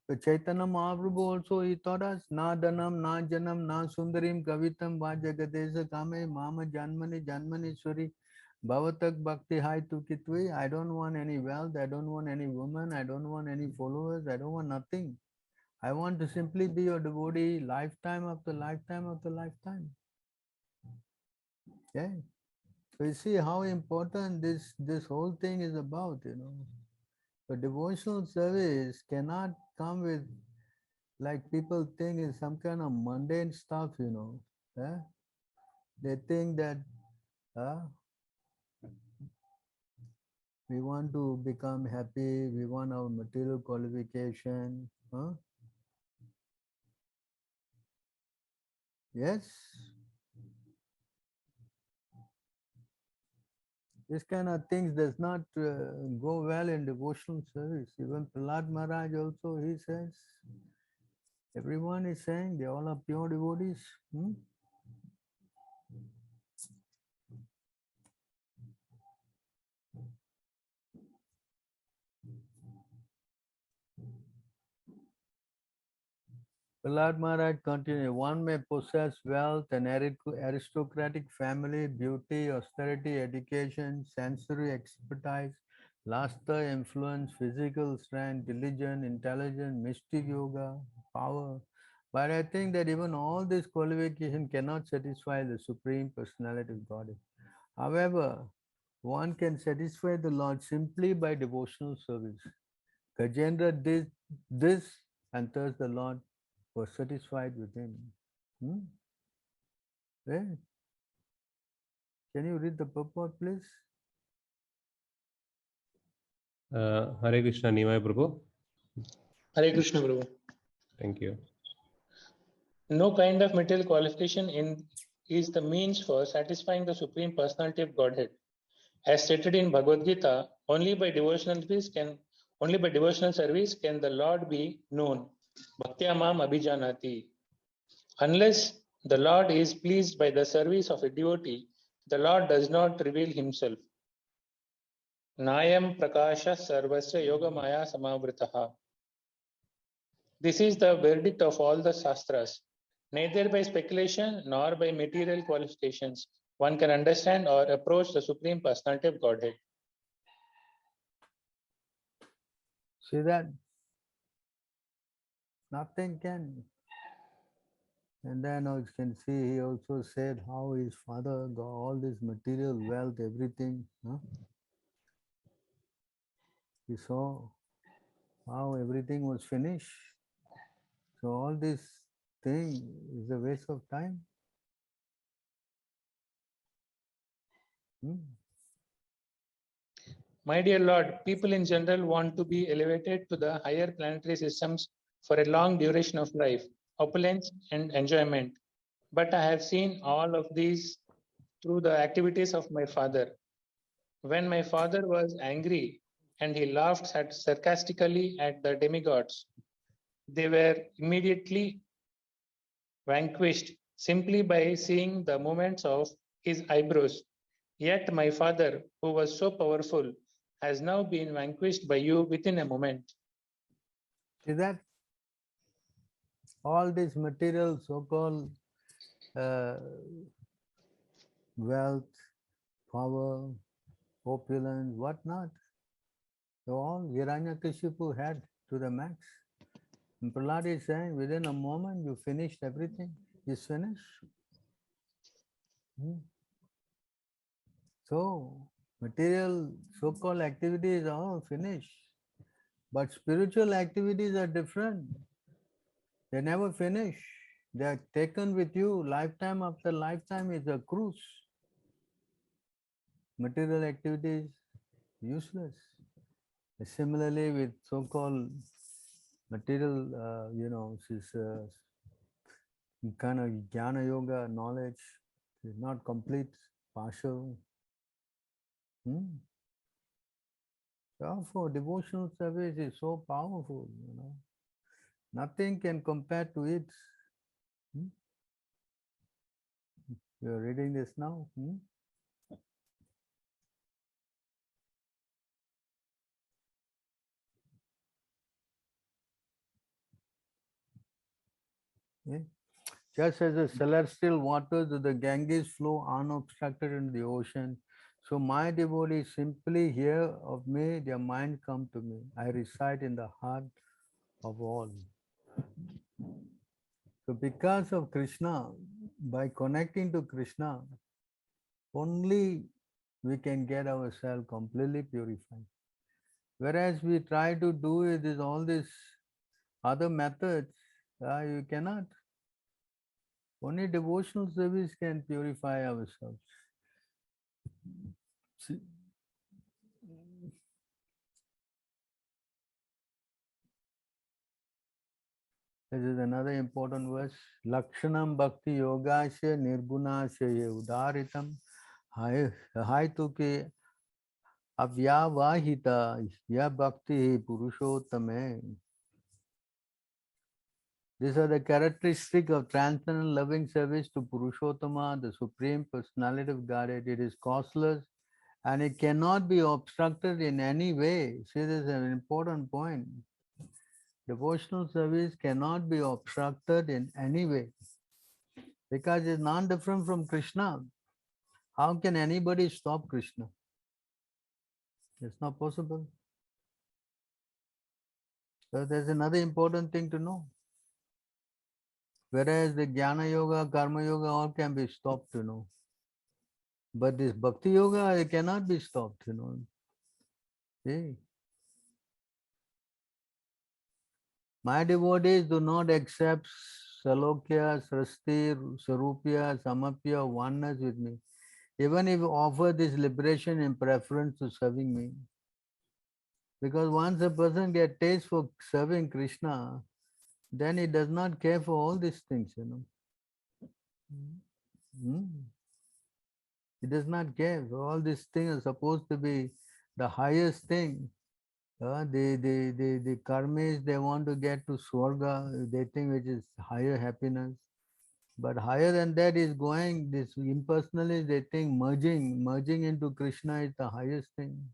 So Chaitanya Mahaprabhu also, he taught us, na danam, na janam, na sundarim, kavitam, va jagadesa kame, mama janmani, janmanishwari, bhavatak bhakti hai tu kitvi. I don't want any wealth, I don't want any woman, I don't want any followers, I don't want nothing. I want to simply be your devotee lifetime after lifetime after lifetime. Okay? So you see how important this whole thing is about, So devotional service cannot come with, like people think, is some kind of mundane stuff, Yeah? They think that we want to become happy, we want our material qualification. Yes? This kind of things does not go well in devotional service. Even Prahlad Maharaj also, he says, everyone is saying they all are pure devotees. Prahlad Maharaj continued, one may possess wealth, an aristocratic family, beauty, austerity, education, sensory expertise, luster, influence, physical strength, diligence, intelligence, mystic yoga, power. But I think that even all these qualifications cannot satisfy the Supreme Personality of Godhead. However, one can satisfy the Lord simply by devotional service. Gajendra did this, and thus the Lord was satisfied with him. Right? Can you read the purport, please? Hare Krishna, Nimai Prabhu. Hare Krishna, Prabhu. Thank you. No kind of material qualification is the means for satisfying the Supreme Personality of Godhead. As stated in Bhagavad Gita, only by devotional service can the Lord be known. Bhaktya mam abhijanati. Unless the Lord is pleased by the service of a devotee, the Lord does not reveal himself. Nayam prakasha sarvasya yoga maya samavritaha. This is the verdict of all the Shastras. Neither by speculation nor by material qualifications one can understand or approach the Supreme Personality of Godhead. See that? Nothing can. And then you can see he also said how his father got all this material wealth, everything. He saw how everything was finished. So all this thing is a waste of time. My dear Lord, people in general want to be elevated to the higher planetary systems for a long duration of life, opulence and enjoyment. But I have seen all of these through the activities of my father. When my father was angry and he laughed sarcastically at the demigods, they were immediately vanquished simply by seeing the movements of his eyebrows. Yet my father, who was so powerful, has now been vanquished by you within a moment. See that? All this material, so-called uh, wealth, power, opulence, what not, all Hiranyakashipu had to the max. And Prahlad is saying, within a moment you finished everything. Is finished. So, material so-called activities are all finished. But spiritual activities are different. They never finish. They are taken with you lifetime after lifetime is a cruise. Material activities useless. Similarly, with so-called material, this kind of jnana yoga knowledge is not complete, partial. Therefore, devotional service is so powerful, Nothing can compare to it. You are reading this now. Yeah. Just as the celestial waters of the Ganges flow unobstructed into the ocean, so my devotees simply hear of me, their mind come to me. I reside in the heart of all. So because of Krishna, by connecting to Krishna, only we can get ourselves completely purified. Whereas we try to do it is all these other methods, you cannot. Only devotional service can purify ourselves. See, this is another important verse. Lakshanam Bhakti Yogasya Nirgunasya Udaritam Haituke Avyavahita Ya Bhakti Purushottame. These are the characteristics of transcendental loving service to Purushottama, the Supreme Personality of Godhead. It is causeless and it cannot be obstructed in any way. See, this is an important point. Devotional service cannot be obstructed in any way because it's non different from Krishna. How can anybody stop Krishna? It's not possible. So there's another important thing to know. Whereas the Jnana Yoga, Karma Yoga, all can be stopped, But this Bhakti Yoga, it cannot be stopped, See? My devotees do not accept Salokya, Srasti, Sarupya, Samapya, oneness with me. Even if you offer this liberation in preference to serving me. Because once a person gets taste for serving Krishna, then he does not care for all these things, He does not care. All these things are supposed to be the highest thing. The karmis, they want to get to Swarga, they think which is higher happiness. But higher than that is going, this impersonally, they think merging into Krishna is the highest thing.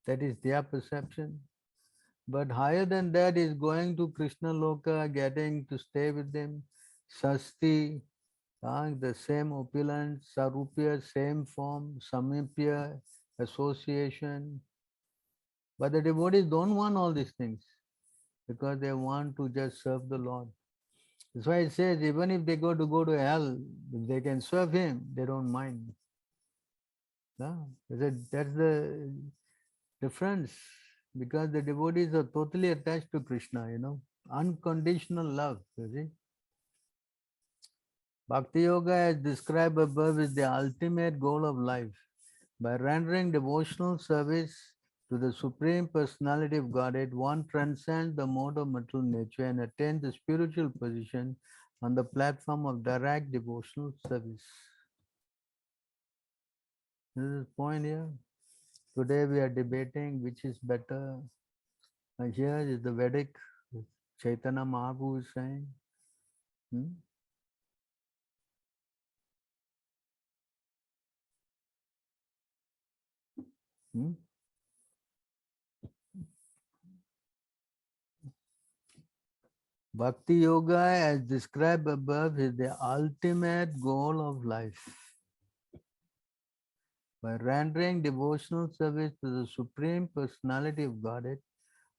That is their perception. But higher than that is going to Krishna Loka, getting to stay with them. Sasti, the same opulence, Sarupya, same form, Samipya, association. But the devotees don't want all these things because they want to just serve the Lord. That's why it says even if they go to hell, if they can serve him, they don't mind. That's the difference, because the devotees are totally attached to Krishna, unconditional love, you see. Bhakti Yoga, as described above, is the ultimate goal of life. By rendering devotional service to the Supreme Personality of Godhead, one transcends the mode of material nature and attains the spiritual position on the platform of direct devotional service. This is the point here. Today we are debating which is better. And here is the Vedic, Chaitanya Mahaprabhu is saying. Bhakti Yoga, as described above, is the ultimate goal of life. By rendering devotional service to the Supreme Personality of Godhead,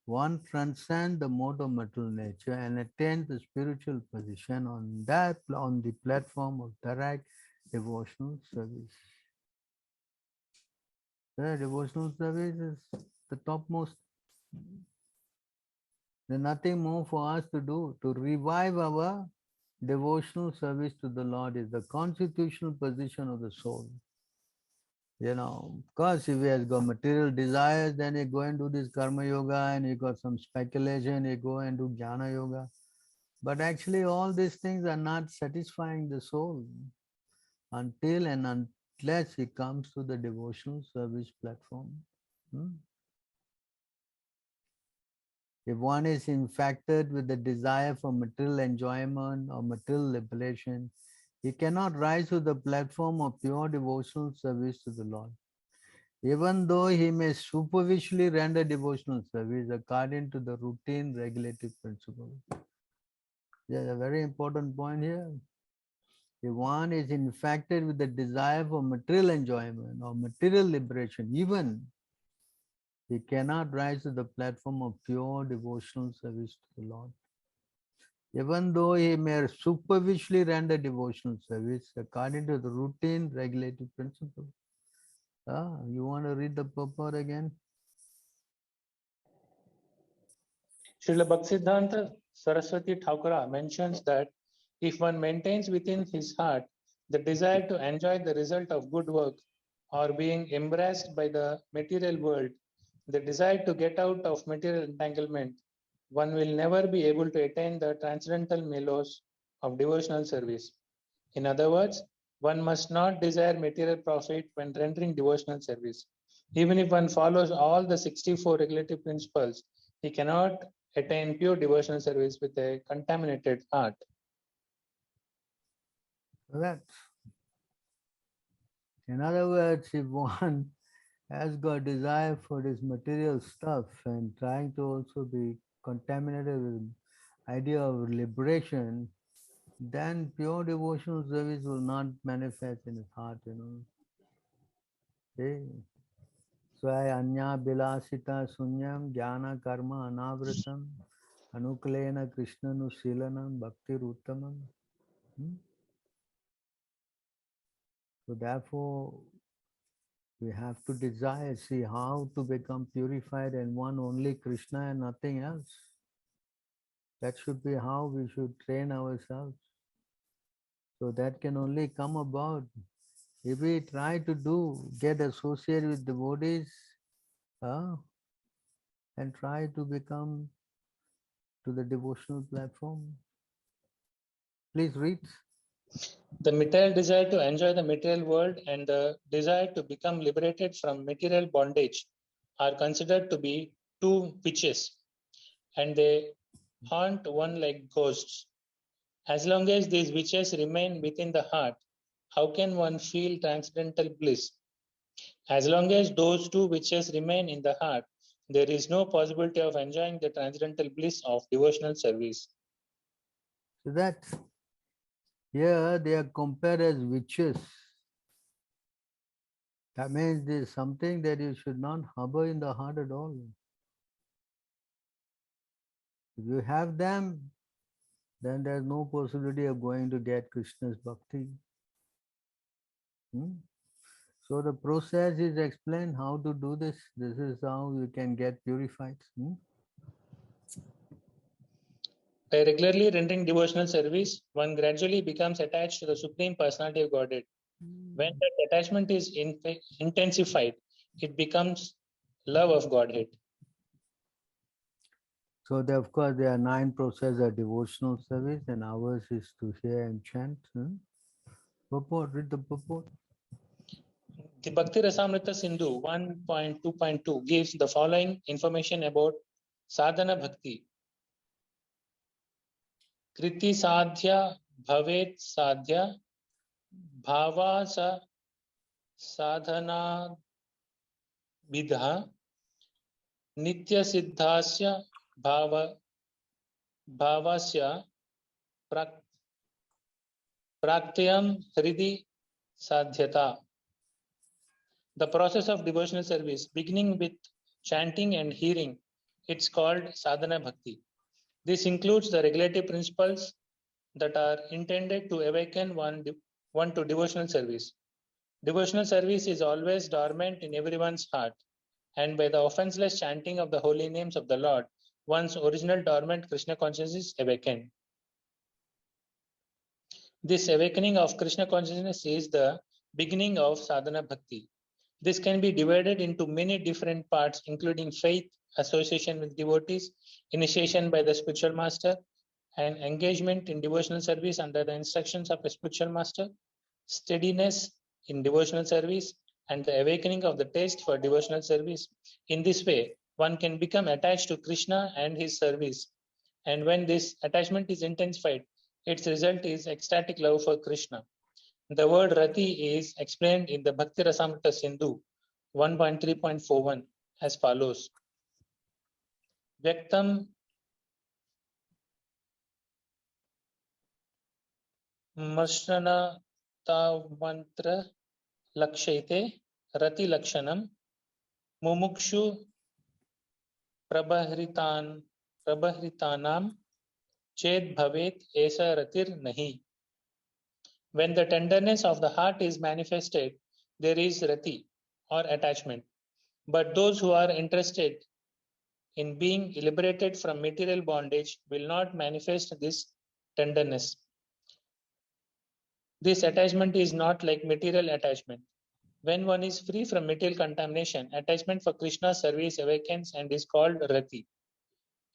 one transcends the mode of material nature and attains the spiritual position on the platform of direct devotional service. The devotional service is the topmost. There's nothing more for us to do. To revive our devotional service to the Lord is the constitutional position of the soul. You know, because if he has got material desires, then you go and do this karma yoga, and you got some speculation, you go and do jnana yoga. But actually, all these things are not satisfying the soul until and unless he comes to the devotional service platform. If one is infected with the desire for material enjoyment or material liberation, he cannot rise to the platform of pure devotional service to the Lord. Even though he may superficially render devotional service according to the routine regulative principle. There's a very important point here. If one is infected with the desire for material enjoyment or material liberation, even he cannot rise to the platform of pure devotional service to the Lord. Even though he may superficially render devotional service according to the routine regulative principle. You want to read the purport again? Srila Bhaktisiddhanta Saraswati Thakura mentions that if one maintains within his heart the desire to enjoy the result of good work or being embraced by the material world, the desire to get out of material entanglement, one will never be able to attain the transcendental mellows of devotional service. In other words, one must not desire material profit when rendering devotional service. Even if one follows all the 64 regulative principles, he cannot attain pure devotional service with a contaminated heart. Correct. In other words, if one has got desire for this material stuff and trying to also be contaminated with idea of liberation, then pure devotional service will not manifest in his heart, Okay? Swaya bilasita sunyam jnana karma anavritam anukalena krishna nusilanam bhakti uttamam. So therefore, we have to desire, see how to become purified and one only Krishna and nothing else. That should be how we should train ourselves. So that can only come about if we try to get associated with devotees and try to become to the devotional platform. Please read. The material desire to enjoy the material world and the desire to become liberated from material bondage are considered to be two witches, and they haunt one like ghosts. As long as these witches remain within the heart, how can one feel transcendental bliss? As long as those two witches remain in the heart, there is no possibility of enjoying the transcendental bliss of devotional service. So that here they are compared as witches. That means there is something that you should not harbor in the heart at all. If you have them, then there's no possibility of going to get Krishna's bhakti. So the process is explained how to do this. This is how you can get purified. By regularly rendering devotional service, one gradually becomes attached to the Supreme Personality of Godhead. When that attachment is intensified, it becomes love of Godhead. So there, of course, there are 9 processes of devotional service, and ours is to hear and chant. Purport, read the purport. The Bhakti Rasamrita Sindhu 1.2.2 gives the following information about Sadhana Bhakti. Kriti sadhya bhavet sadhya bhava sa sadhana vidha nitya siddhasya bhava bhavasya prak- praktayam hridi sadhyata. The process of devotional service, beginning with chanting and hearing, it's called Sadhana Bhakti. This includes the regulative principles that are intended to awaken one to devotional service. Devotional service is always dormant in everyone's heart, and by the offenseless chanting of the holy names of the Lord, one's original dormant Krishna consciousness is awakened. This awakening of Krishna consciousness is the beginning of Sadhana Bhakti. This can be divided into many different parts, including faith, association with devotees, initiation by the spiritual master, and engagement in devotional service under the instructions of a spiritual master, steadiness in devotional service, and the awakening of the taste for devotional service. In this way, one can become attached to Krishna and his service. And when this attachment is intensified, its result is ecstatic love for Krishna. The word rati is explained in the Bhakti Rasamrita Sindhu 1.3.41 as follows. Vyaktam Mashrana Tavantra Lakshite Rati Lakshanam Mumukshu Prabhritanam Ched Bhavet Esa Ratir Nahi. When the tenderness of the heart is manifested, there is rati or attachment. But those who are interested in being liberated from material bondage will not manifest this tenderness. This attachment is not like material attachment. When one is free from material contamination, attachment for Krishna's service awakens and is called rati.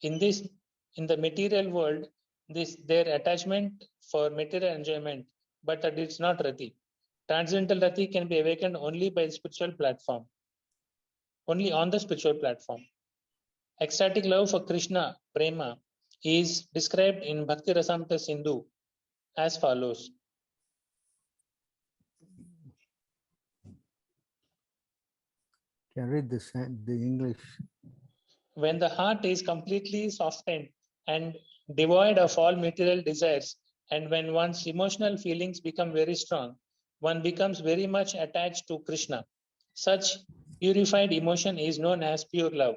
In the material world, their attachment for material enjoyment, but that it's not rati. Transcendental rati can be awakened only by the spiritual platform, only on the spiritual platform. Ecstatic love for Krishna, prema, is described in Bhakti Rasamrita Sindhu as follows. Can read the English. When the heart is completely softened and devoid of all material desires, and when one's emotional feelings become very strong, one becomes very much attached to Krishna. Such purified emotion is known as pure love.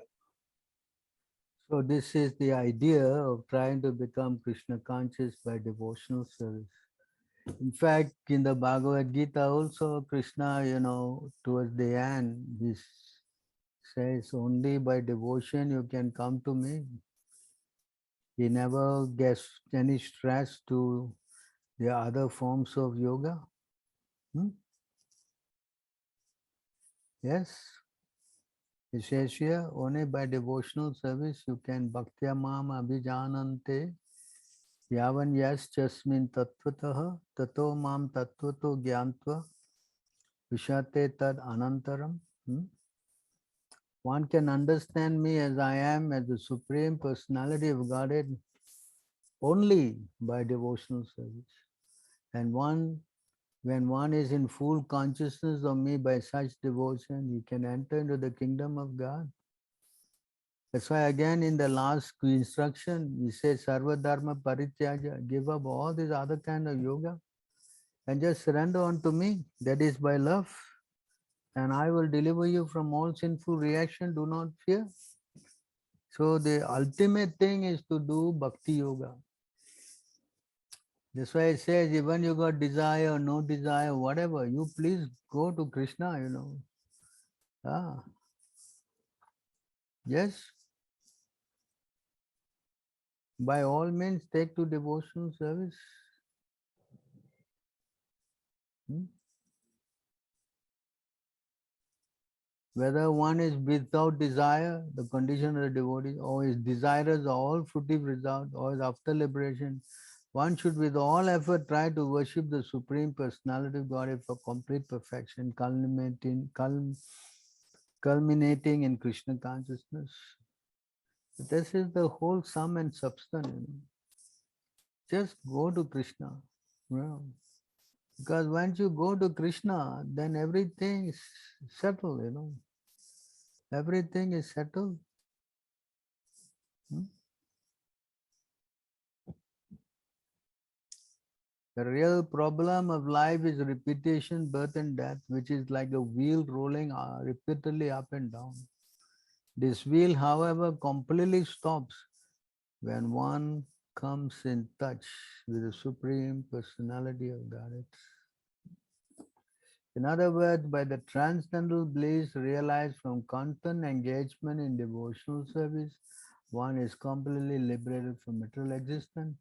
So this is the idea of trying to become Krishna conscious by devotional service. In fact, in the Bhagavad Gita also, Krishna, towards the end, he says, only by devotion you can come to me. He never gets any stress to the other forms of yoga. Yes. He says here, only by devotional service you can bhaktya mam abhijanante yavan yas chasmin tattvataha tato mam tattvato gyantva vishate tad anantaram. One can understand me as I am, as the Supreme Personality of Godhead, only by devotional service. And when one is in full consciousness of me by such devotion, he can enter into the kingdom of God. That's why again in the last instruction, we say Sarva Dharma Parityaja, give up all this other kind of yoga and just surrender unto me. That is by love. And I will deliver you from all sinful reaction. Do not fear. So the ultimate thing is to do bhakti yoga. That's why it says, even you got desire, no desire, whatever, you please go to Krishna, Yes. By all means, take to devotional service. Whether one is without desire, the condition of the devotee, or is desirous of all fruitive result, or is after liberation, one should with all effort try to worship the Supreme Personality of Godhead for complete perfection, culminating in Krishna consciousness. This is the whole sum and substance. Just go to Krishna. Because once you go to Krishna, then everything is settled, Everything is settled. The real problem of life is repetition, birth and death, which is like a wheel rolling repeatedly up and down. This wheel, however, completely stops when one comes in touch with the Supreme Personality of Godhead. In other words, by the transcendental bliss realized from constant engagement in devotional service, one is completely liberated from material existence.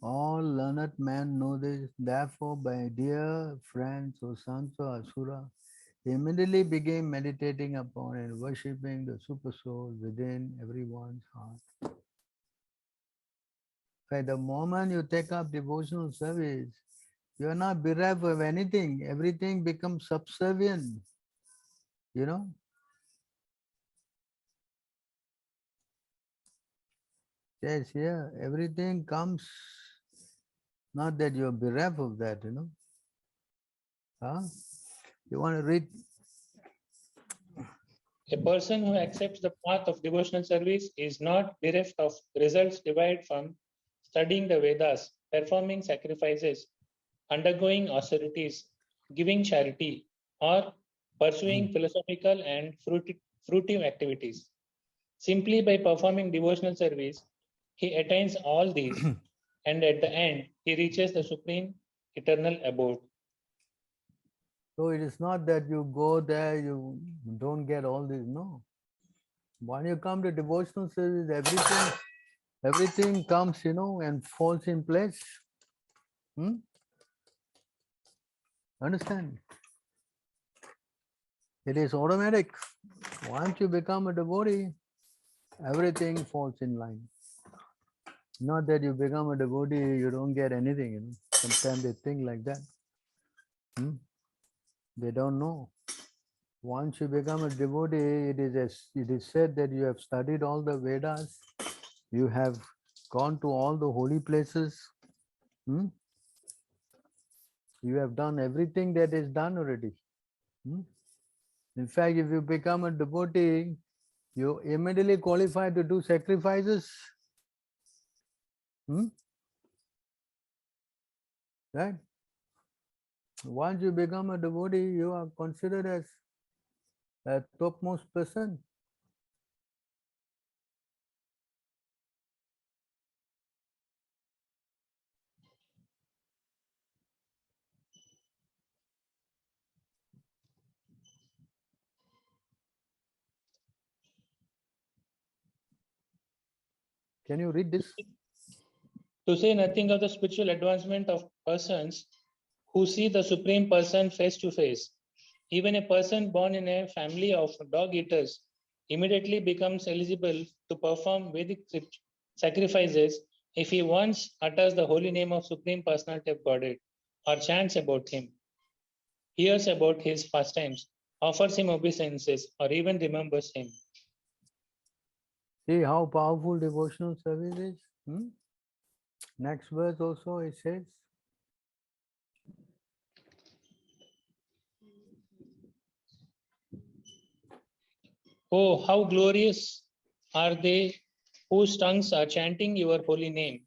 All learned men know this. Therefore, my dear friends, O sons of Asura, immediately begin meditating upon and worshipping the super soul within everyone's heart. By the moment you take up devotional service, you are not bereft of anything. Everything becomes subservient. You know? Yes, here, everything comes, not that you are bereft of that, you know. Huh? You want to read? A person who accepts the path of devotional service is not bereft of results derived from studying the Vedas, performing sacrifices, undergoing austerities, giving charity, or pursuing philosophical and fruitive activities. Simply by performing devotional service, he attains all these, and at the end, he reaches the supreme eternal abode. So it is not that you go there, you don't get all this. No. When you come to devotional service, everything comes, you know, and falls in place. Understand? It is automatic. Once you become a devotee, everything falls in line. Not that you become a devotee, you don't get anything. You know? Sometimes they think like that. They don't know. Once you become a devotee, it is said that you have studied all the Vedas, you have gone to all the holy places. You have done everything that is done already. In fact, if you become a devotee, you immediately qualify to do sacrifices. Right? Once you become a devotee, you are considered as a topmost person. Can you read this? To say nothing of the spiritual advancement of persons who see the Supreme Person face to face. Even a person born in a family of dog eaters immediately becomes eligible to perform Vedic sacrifices if he once utters the holy name of Supreme Personality of Godhead, or chants about him, hears about his pastimes, offers him obeisances, or even remembers him. See how powerful devotional service is? Next verse also it says, Oh, how glorious are they whose tongues are chanting your holy name.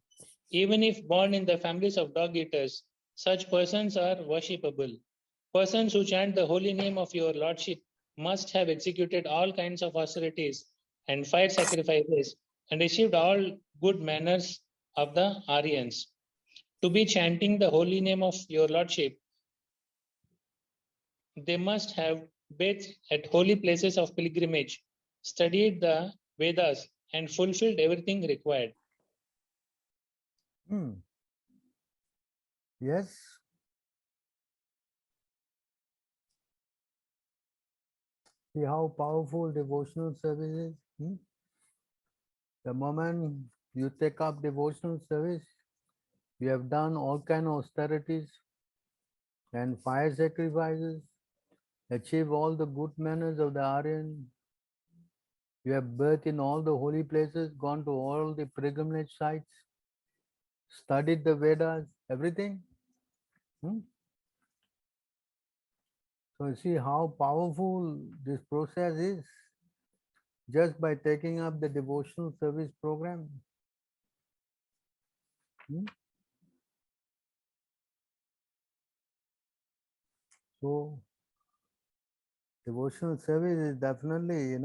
Even if born in the families of dog eaters, such persons are worshipable. Persons who chant the holy name of your Lordship must have executed all kinds of austerities and fire sacrifices and achieved all good manners of the Aryans. To be chanting the holy name of your Lordship, they must have bathed at holy places of pilgrimage, studied the Vedas, and fulfilled everything required. Yes. See how powerful devotional service is? The moment you take up devotional service, you have done all kind of austerities and fire sacrifices, achieve all the good manners of the Aryan. You have birth in all the holy places, gone to all the pilgrimage sites, studied the Vedas, everything. So you see how powerful this process is just by taking up the devotional service program. So devotional service is definitely,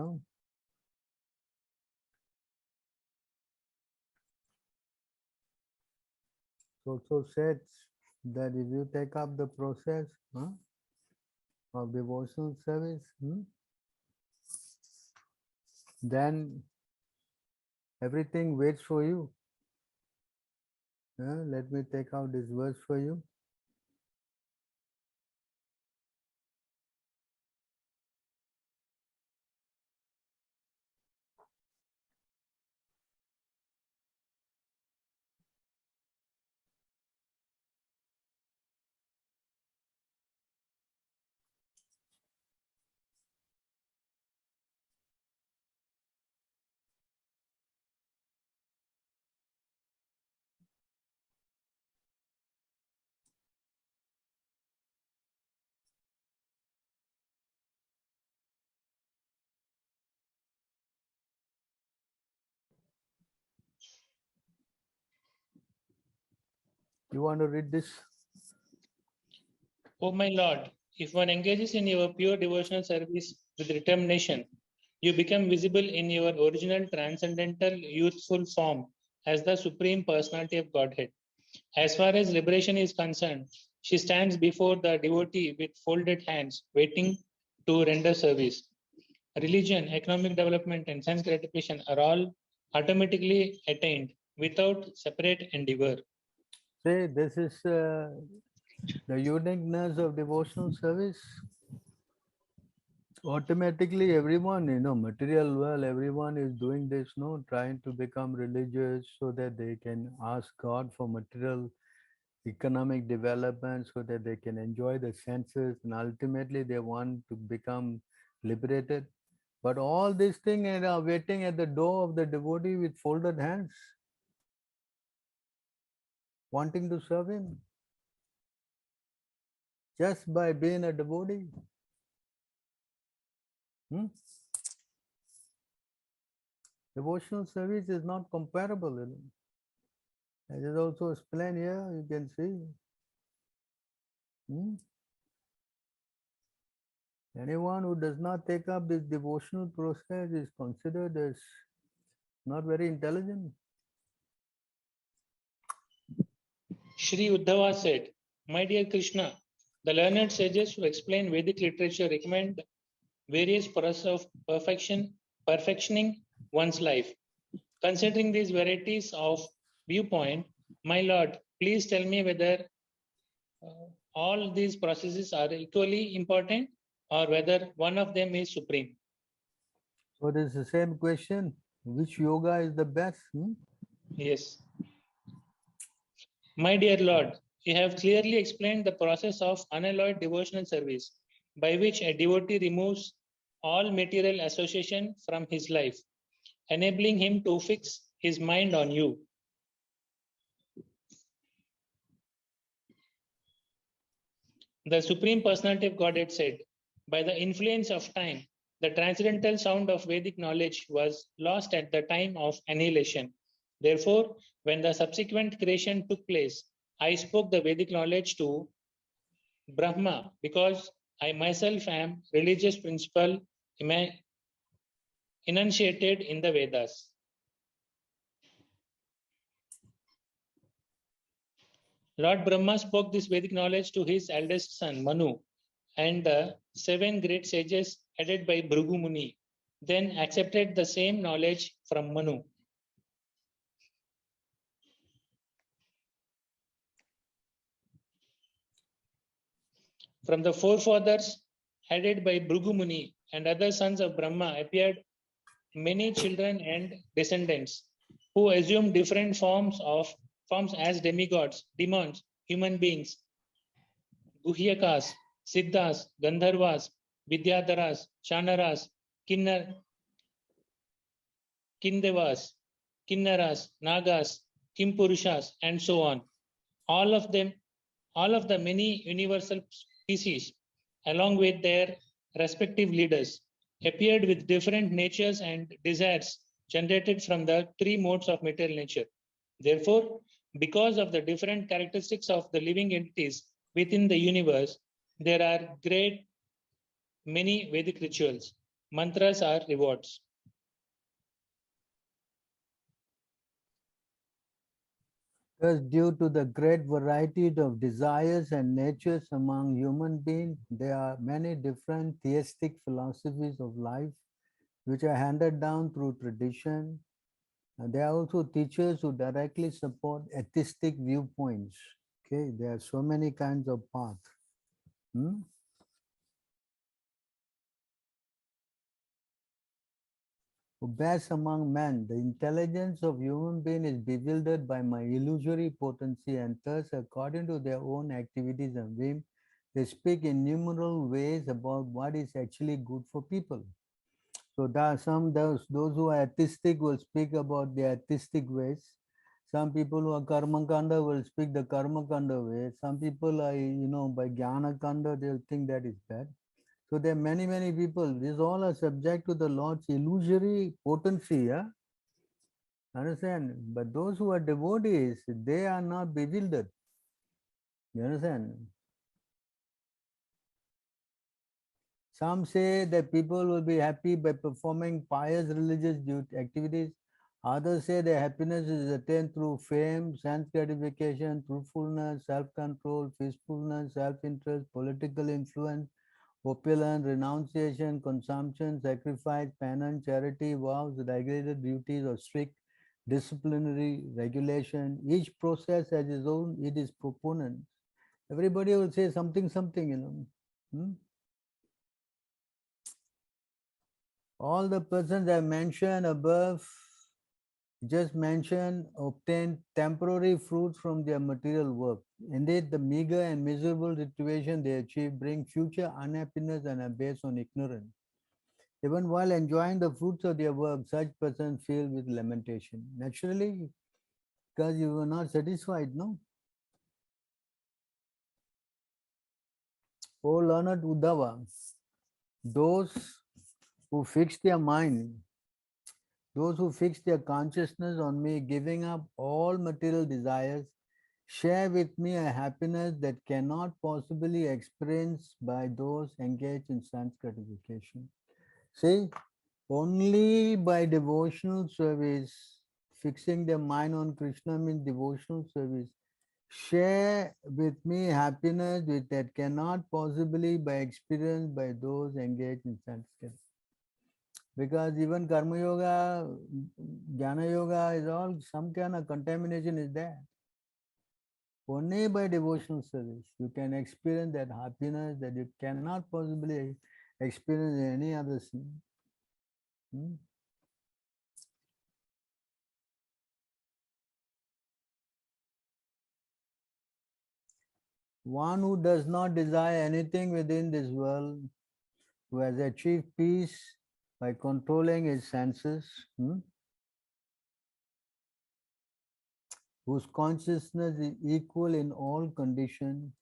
also said that if you take up the process of devotional service, then everything waits for you. Let me take out this verse for you. You want to read this? O my Lord, if one engages in your pure devotional service with determination, you become visible in your original transcendental youthful form as the Supreme Personality of Godhead. As far as liberation is concerned, she stands before the devotee with folded hands, waiting to render service. Religion, economic development, and sense gratification are all automatically attained without separate endeavor. Say, this is the uniqueness of devotional service. Automatically, everyone, material world, everyone is doing this, trying to become religious so that they can ask God for material economic development so that they can enjoy the senses, and ultimately they want to become liberated. But all these things are waiting at the door of the devotee with folded hands, wanting to serve him just by being a devotee. Devotional service is not comparable. As is also explained here, you can see. Anyone who does not take up this devotional process is considered as not very intelligent. Sri Uddhava said, My dear Krishna, the learned sages who explain Vedic literature recommend various processes of perfectioning one's life. Considering these varieties of viewpoint, my Lord, please tell me whether all these processes are equally important or whether one of them is supreme. So this is the same question. Which yoga is the best? Yes. My dear Lord, you have clearly explained the process of unalloyed devotional service by which a devotee removes all material association from his life, enabling him to fix his mind on you. The Supreme Personality of Godhead said, by the influence of time, the transcendental sound of Vedic knowledge was lost at the time of annihilation. Therefore, when the subsequent creation took place, I spoke the Vedic knowledge to Brahma because I myself am religious principle enunciated in the Vedas. Lord Brahma spoke this Vedic knowledge to his eldest son Manu, and the 7 great sages headed by Bhrigu Muni then accepted the same knowledge from Manu. From the forefathers headed by Bhrigu Muni and other sons of Brahma appeared many children and descendants who assumed different forms as demigods, demons, human beings, Guhyakas, Siddhas, Gandharvas, Vidyadharas, Chanaras, Kindevas, Kinnaras, Nagas, Kimpurushas, and so on. All of the many universal species, along with their respective leaders, appeared with different natures and desires generated from the 3 modes of material nature. Therefore, because of the different characteristics of the living entities within the universe, There are great many Vedic rituals. Mantras are rewards. Thus, due to the great variety of desires and natures among human beings, there are many different theistic philosophies of life which are handed down through tradition. And there are also teachers who directly support atheistic viewpoints. Okay, there are so many kinds of paths. Who best among men, the intelligence of human being is bewildered by my illusory potency, and thus, according to their own activities and whim, they speak in innumerable ways about what is actually good for people. So there are those who are atheistic will speak about the atheistic ways. Some people who are karma kanda will speak the karma kanda way. Some people are, by jnana kanda, they'll think that is bad. So there are many, many people. These all are subject to the Lord's illusory potency. Yeah? Understand? But those who are devotees, they are not bewildered. You understand? Some say that people will be happy by performing pious religious activities. Others say their happiness is attained through fame, sense gratification, truthfulness, self-control, peacefulness, self-interest, political influence, opulence, renunciation, consumption, sacrifice, penance, charity, vows, regulated duties, or strict disciplinary regulation. Each process has its own, it is proponent. Everybody will say something, All the persons I mentioned above, just mentioned, obtain temporary fruits from their material work. Indeed, the meager and miserable situation they achieve bring future unhappiness and are based on ignorance. Even while enjoying the fruits of their work, such persons feel with lamentation. Naturally, because you were not satisfied, no? O learned Uddhava, those who fix their mind, those who fix their consciousness on me, giving up all material desires, share with me a happiness that cannot possibly experienced by those engaged in sense gratification. See, only by devotional service, fixing their mind on Krishna means devotional service. Share with me happiness that cannot possibly be experienced by those engaged in sense gratification. Because even Karma Yoga, Jnana Yoga is all, some kind of contamination is there. Only by devotional service, you can experience that happiness that you cannot possibly experience in any other scene. One who does not desire anything within this world, who has achieved peace by controlling his senses, whose consciousness is equal in all conditions,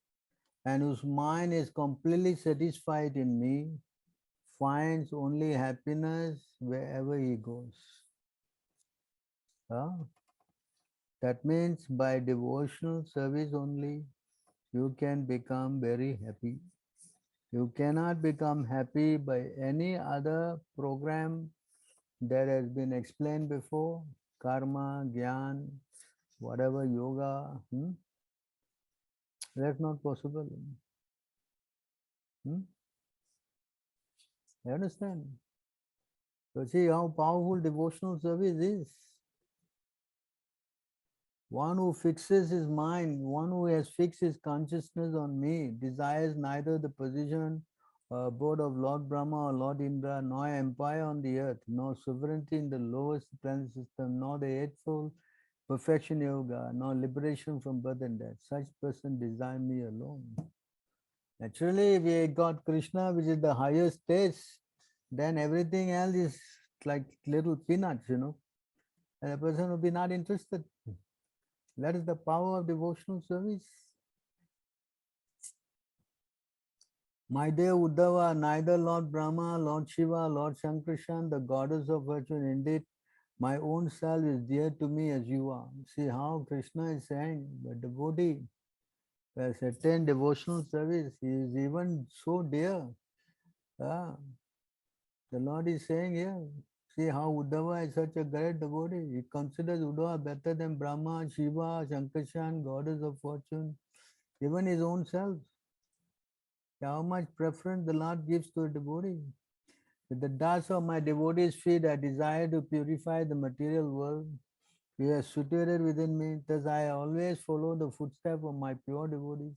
and whose mind is completely satisfied in me, finds only happiness wherever he goes. That means by devotional service only, you can become very happy. You cannot become happy by any other program that has been explained before, karma, jnana, whatever yoga. That's not possible. You understand? So see how powerful devotional service is. One who fixes his mind, one who has fixed his consciousness on me, desires neither the position or abode of Lord Brahma or Lord Indra, nor empire on the earth, nor sovereignty in the lowest planet system, nor the eightfold perfection yoga, nor liberation from birth and death. Such person desire me alone. Naturally, we got Krishna, which is the highest stage, then everything else is like little peanuts, and the person will be not interested. That is the power of devotional service. My dear Uddhava, neither Lord Brahma, Lord Shiva, Lord Shankarshan, the goddess of fortune, indeed, my own self is dear to me as you are. See how Krishna is saying, the devotee, a certain devotional service is even so dear. Ah, the Lord is saying here, see how Uddhava is such a great devotee. He considers Uddhava better than Brahma, Shiva, Shankarshan, goddess of fortune, even his own self. How much preference the Lord gives to a devotee. With the dust of my devotees' feet, I desire to purify the material world. You are situated within me, thus I always follow the footsteps of my pure devotees,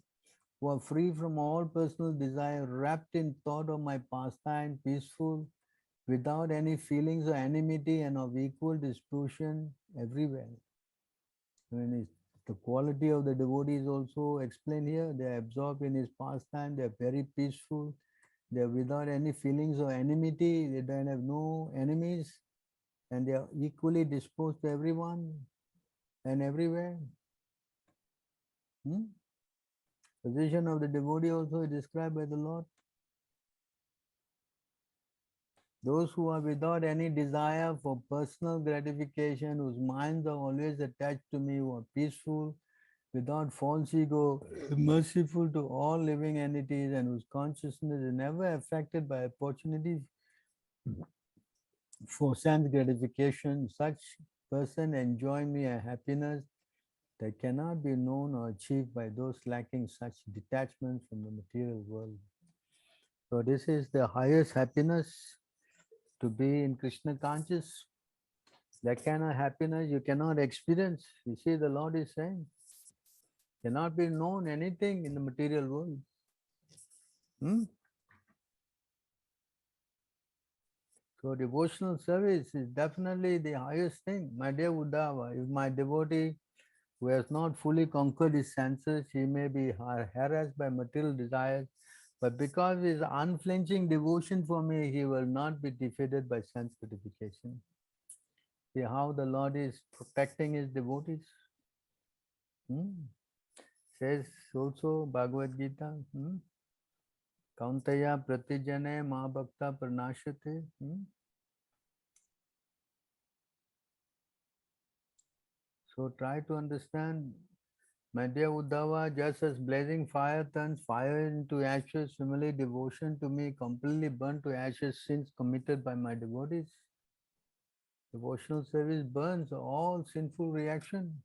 who are free from all personal desire, wrapped in thought of my pastime, peaceful, without any feelings of enmity and of equal disposition everywhere. I mean, the quality of the devotees also explained here. They are absorbed in his pastime, they are very peaceful, they are without any feelings of enmity, they don't have no enemies, and they are equally disposed to everyone and everywhere. Position of the devotee also is described by the Lord. Those who are without any desire for personal gratification, whose minds are always attached to me, who are peaceful, without false ego, merciful to all living entities, and whose consciousness is never affected by opportunities for sense gratification, such person enjoy me a happiness that cannot be known or achieved by those lacking such detachment from the material world. So this is the highest happiness, to be in Krishna conscious. That kind of happiness you cannot experience. You see, the Lord is saying, cannot be known anything in the material world. So devotional service is definitely the highest thing. My dear Uddhava, if my devotee who has not fully conquered his senses, he may be harassed by material desires, but because of his unflinching devotion for me, he will not be defeated by sense gratification. See how the Lord is protecting his devotees. Says also Bhagavad Gita, Kauntaya pratijane ma bhakta pranashate. So try to understand, my dear Uddhava, just as blazing fire turns fire into ashes, similarly devotion to me completely burnt to ashes sins committed by my devotees. Devotional service burns all sinful reaction.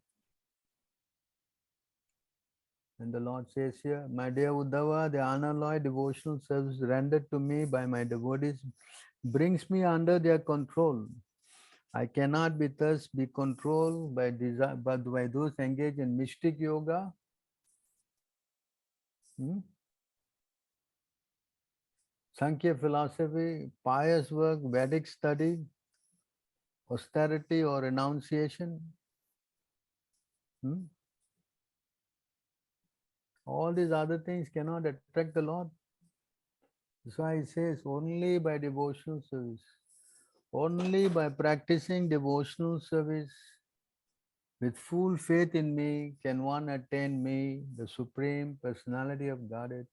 And the Lord says here, my dear Uddhava, the unalloyed devotional service rendered to me by my devotees brings me under their control. I cannot be thus be controlled by desire, but by those engaged in mystic yoga. Sankhya philosophy, pious work, Vedic study, austerity or renunciation. All these other things cannot attract the Lord. That's why he says only by devotional service, only by practicing devotional service with full faith in me can one attain me, the Supreme Personality of Godhead.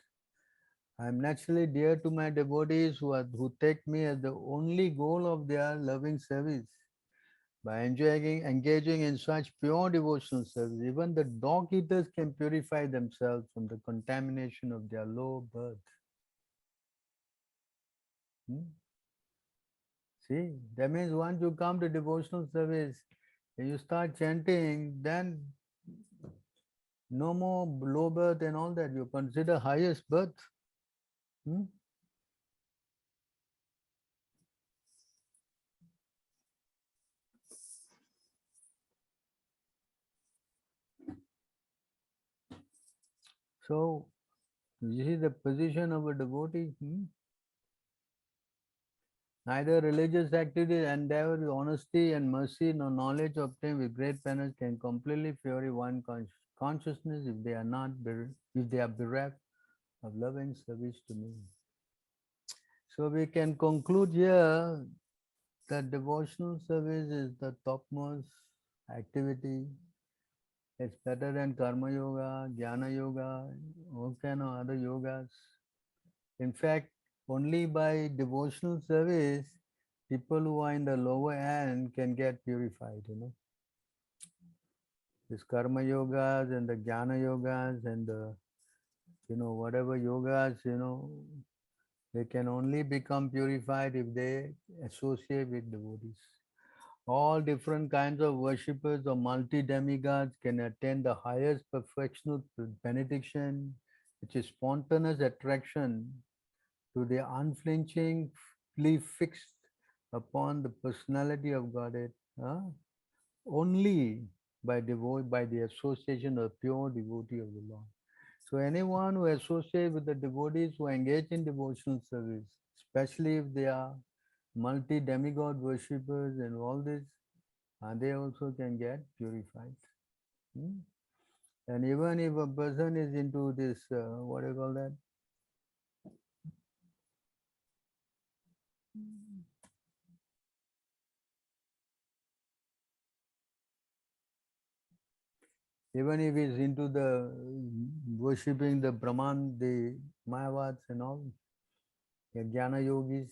I am naturally dear to my devotees who take me as the only goal of their loving service. By engaging in such pure devotional service, even the dog eaters can purify themselves from the contamination of their low birth. See, that means once you come to devotional service and you start chanting, then no more low birth and all that. You consider highest birth. So, you see the position of a devotee. Neither religious activity, endeavor, with honesty and mercy, nor knowledge obtained with great penance can completely purify one consciousness if they are bereft of loving service to me. So we can conclude here that devotional service is the topmost activity. It's better than karma yoga, jnana yoga, all kind of other yogas. In fact, only by devotional service, people who are in the lower end can get purified, This karma yogas and the jnana yogas and the whatever yogas, they can only become purified if they associate with devotees. All different kinds of worshippers or multi-demigods can attain the highest perfectional benediction, which is spontaneous attraction to the unflinchingly fixed upon the personality of Godhead, only by the association of pure devotee of the Lord. So anyone who associates with the devotees who engage in devotional service, especially if they are multi-demigod worshippers and all this, they also can get purified. And even if a person is into this, what do you call that? Even if he's into the worshipping the Brahman, the Mayavads and all, the Jnana yogis,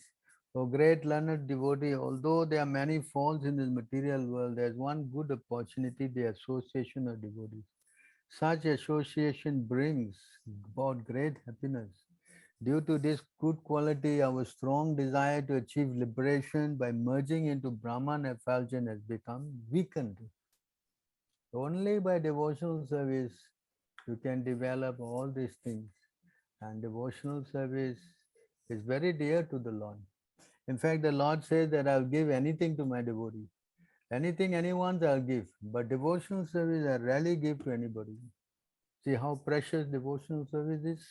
so great learned devotee, although there are many faults in this material world, there's one good opportunity, the association of devotees. Such association brings about great happiness. Due to this good quality, our strong desire to achieve liberation by merging into Brahman effulgence has become weakened. Only by devotional service you can develop all these things. And devotional service is very dear to the Lord. In fact, the Lord says that I'll give anything to my devotee. Anything anyone I'll give. But devotional service I rarely give to anybody. See how precious devotional service is?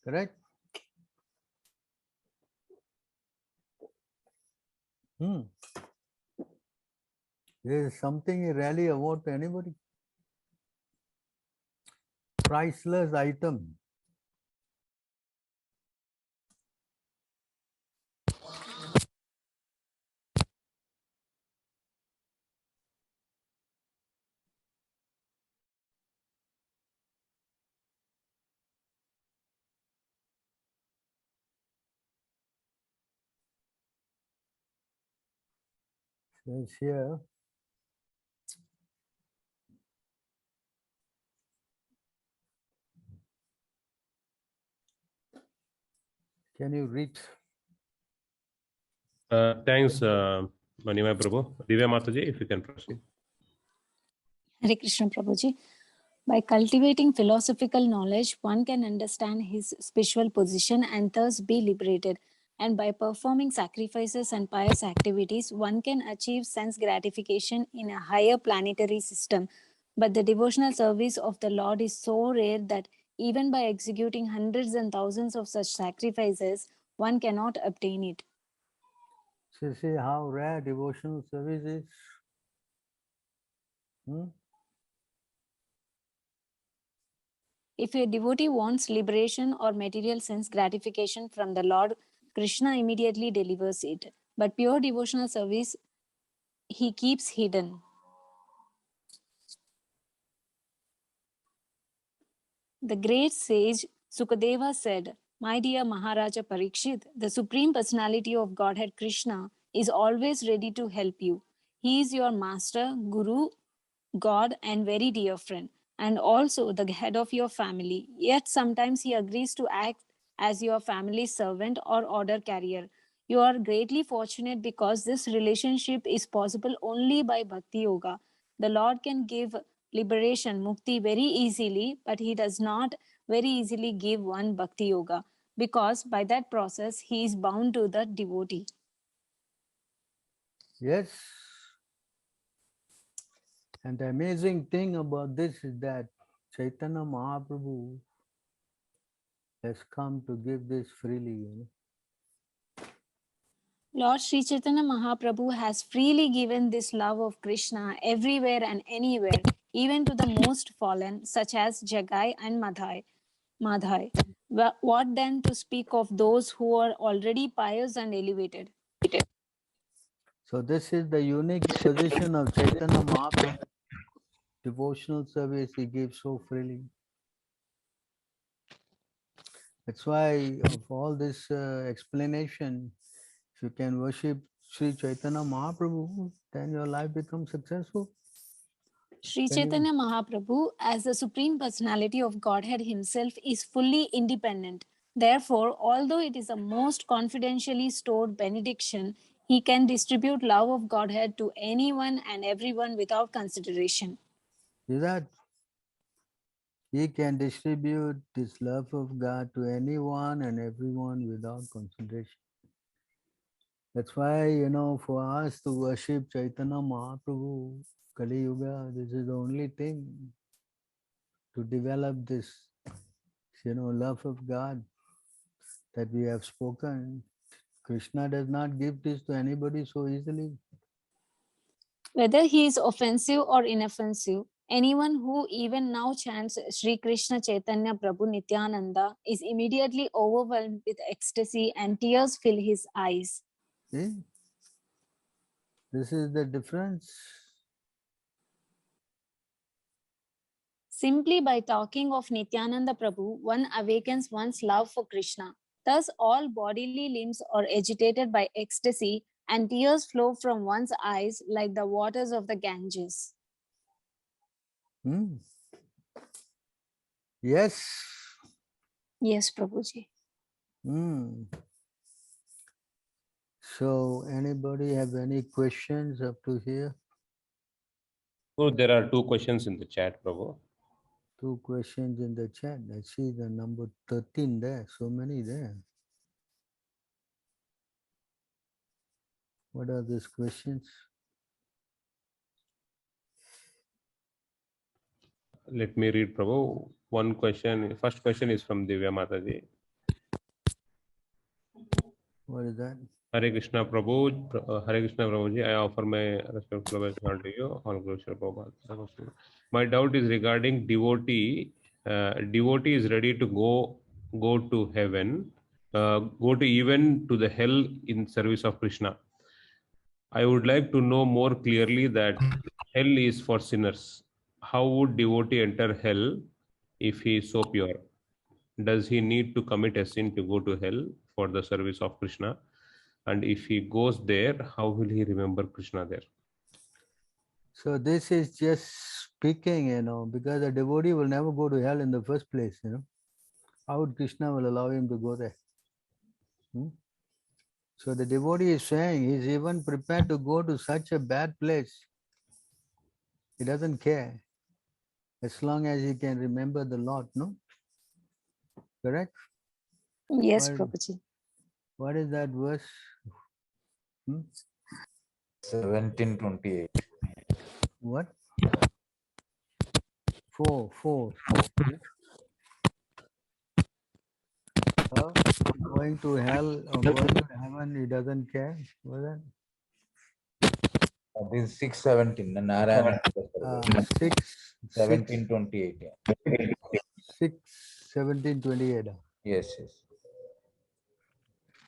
Correct? There is something you rarely award to anybody. Priceless item. Says here, can you read? Thanks, Manimai Prabhu. Divya Mataji, if you can proceed. Hare Krishna Prabhuji. By cultivating philosophical knowledge, one can understand his spiritual position and thus be liberated. And by performing sacrifices and pious activities, one can achieve sense gratification in a higher planetary system. But the devotional service of the Lord is so rare that even by executing hundreds and thousands of such sacrifices, one cannot obtain it. So see how rare devotional service is? If a devotee wants liberation or material sense gratification from the Lord, Krishna immediately delivers it. But pure devotional service he keeps hidden. The great sage Sukadeva said, "My dear Maharaja Parikshit, the Supreme Personality of Godhead Krishna is always ready to help you. He is your master, guru, God, and very dear friend, and also the head of your family. Yet sometimes he agrees to act as your family's servant or order carrier. You are greatly fortunate because this relationship is possible only by Bhakti Yoga. The Lord can give liberation, mukti, very easily, but he does not very easily give one Bhakti Yoga because by that process he is bound to the devotee." Yes. And the amazing thing about this is that Chaitanya Mahaprabhu has come to give this freely. Lord Sri Chaitanya Mahaprabhu has freely given this love of Krishna everywhere and anywhere, even to the most fallen, such as Jagai and Madhai. What then to speak of those who are already pious and elevated? So this is the unique position of Chaitanya Mahaprabhu. Devotional service he gives so freely. That's why of all this explanation, if you can worship Sri Chaitanya Mahaprabhu, then your life becomes successful. Sri Can you- Chaitanya Mahaprabhu, as the Supreme Personality of Godhead himself, is fully independent. Therefore, although it is a most confidentially stored benediction, he can distribute love of Godhead to anyone and everyone without consideration. See that? He can distribute this love of God to anyone and everyone without consideration. That's why, for us to worship Chaitanya Mahaprabhu, Kali Yuga, this is the only thing to develop this, love of God that we have spoken. Krishna does not give this to anybody so easily. Whether he is offensive or inoffensive, anyone who even now chants Sri Krishna Chaitanya Prabhu Nityananda is immediately overwhelmed with ecstasy and tears fill his eyes. See? This is the difference. Simply by talking of Nityananda Prabhu, one awakens one's love for Krishna. Thus, all bodily limbs are agitated by ecstasy, and tears flow from one's eyes like the waters of the Ganges. Hmm? Yes. Yes, Prabhuji. Hmm. So, anybody have any questions up to here? So there are two questions in the chat, Prabhu. 2 questions in the chat. I see the number 13 there. So many there. What are these questions? Let me read, Prabhu. One question. First question is from Divya Mataji. What is that? Hare Krishna Prabhu, Hare Krishna Prabhuji, I offer my respectful obeisance to you. All glory to Prabhupada. My doubt is regarding devotee. Devotee is ready to go to heaven, go to even to the hell in service of Krishna. I would like to know more clearly that hell is for sinners. How would devotee enter hell if he is so pure? Does he need to commit a sin to go to hell for the service of Krishna? And if he goes there, how will he remember Krishna there? So this is just speaking, because a devotee will never go to hell in the first place, How would Krishna will allow him to go there? So the devotee is saying he's even prepared to go to such a bad place. He doesn't care. As long as he can remember the Lord, no? Correct? Yes, What, Prabhuji. what is that verse? 1728. What? 4. Going to hell or going to heaven, he doesn't care. Was that? This is 617. Narayana. 1728. 1728. Yes, yes.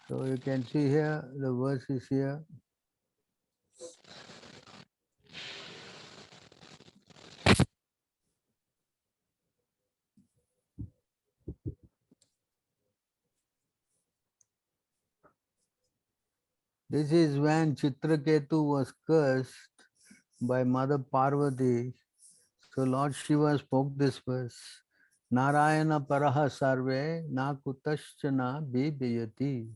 So you can see here, the verse is here. This is when Chitraketu was cursed by Mother Parvati. So Lord Shiva spoke this verse. Narayana paraha sarve na kutaschana bibhayati.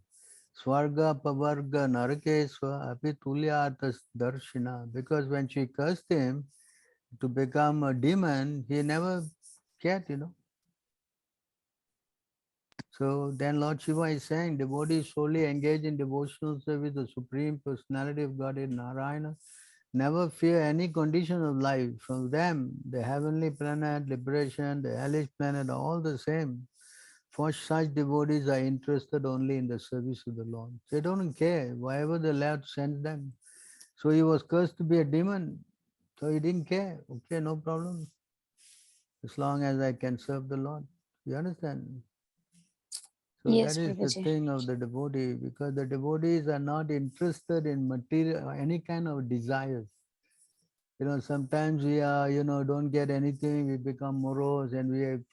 Swarga pavarga narakesva api tulyatas darshina. Because when she cursed him to become a demon, he never cared, So then Lord Shiva is saying, devotees solely engage in devotional service, the Supreme Personality of Godhead Narayana, never fear any condition of life. From them, the heavenly planet, liberation, the hellish planet are all the same. For such devotees are interested only in the service of the Lord. They don't care, wherever the Lord sends them. So he was cursed to be a demon, so he didn't care. Okay, no problem. As long as I can serve the Lord. You understand? So Yes, that is the Prabhuji. thing of the devotee, because the devotees are not interested in material, any kind of desires. Sometimes we are, don't get anything, we become morose and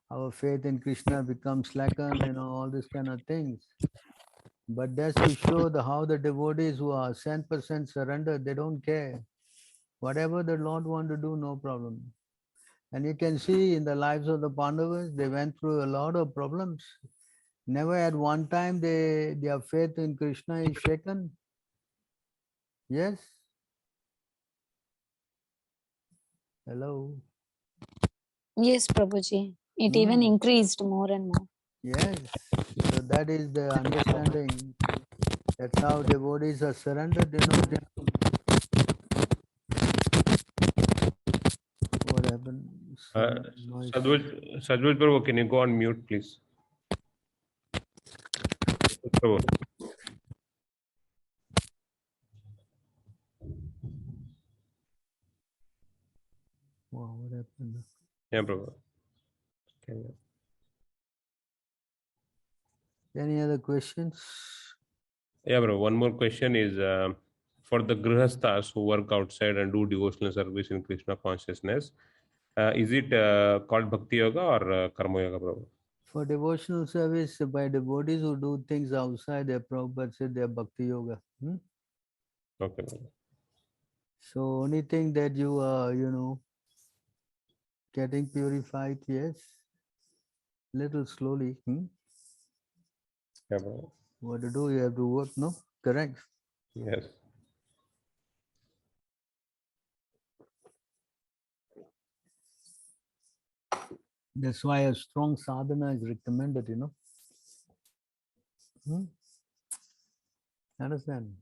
our faith in Krishna becomes slackened, all these kind of things. But that's to show how the devotees who are 100% surrendered, they don't care. Whatever the Lord want to do, no problem. And you can see in the lives of the Pandavas, they went through a lot of problems. Never at one time their faith in Krishna is shaken. Yes? Hello? Yes, Prabhuji. It even increased more and more. Yes. So that is the understanding. That's how devotees are surrendered, What happened? Some noise. Sadhvaj Prabhu, can you go on mute, please? Prabhu. Wow, what happened? Yeah, Prabhu. Okay. Any other questions? Yeah, bro. One more question is for the grihasthas who work outside and do devotional service in Krishna consciousness, is it called Bhakti Yoga or Karma Yoga, bro? For devotional service by devotees who do things outside, their Prabhupada said they are Bhakti Yoga. Okay, bro. So only thing that you are, getting purified, yes, little slowly. Yeah, bro. What to do? You have to work, no? Correct. Yes. That's why a strong sadhana is recommended, Understand?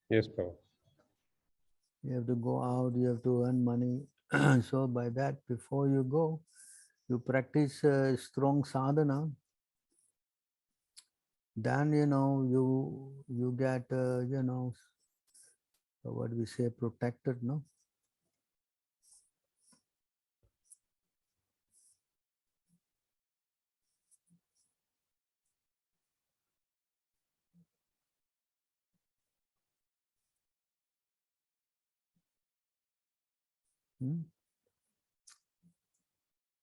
Yes, bro. You have to go out, you have to earn money. So by that, before you go, you practice strong sadhana. Then, you get, what we say, protected, no?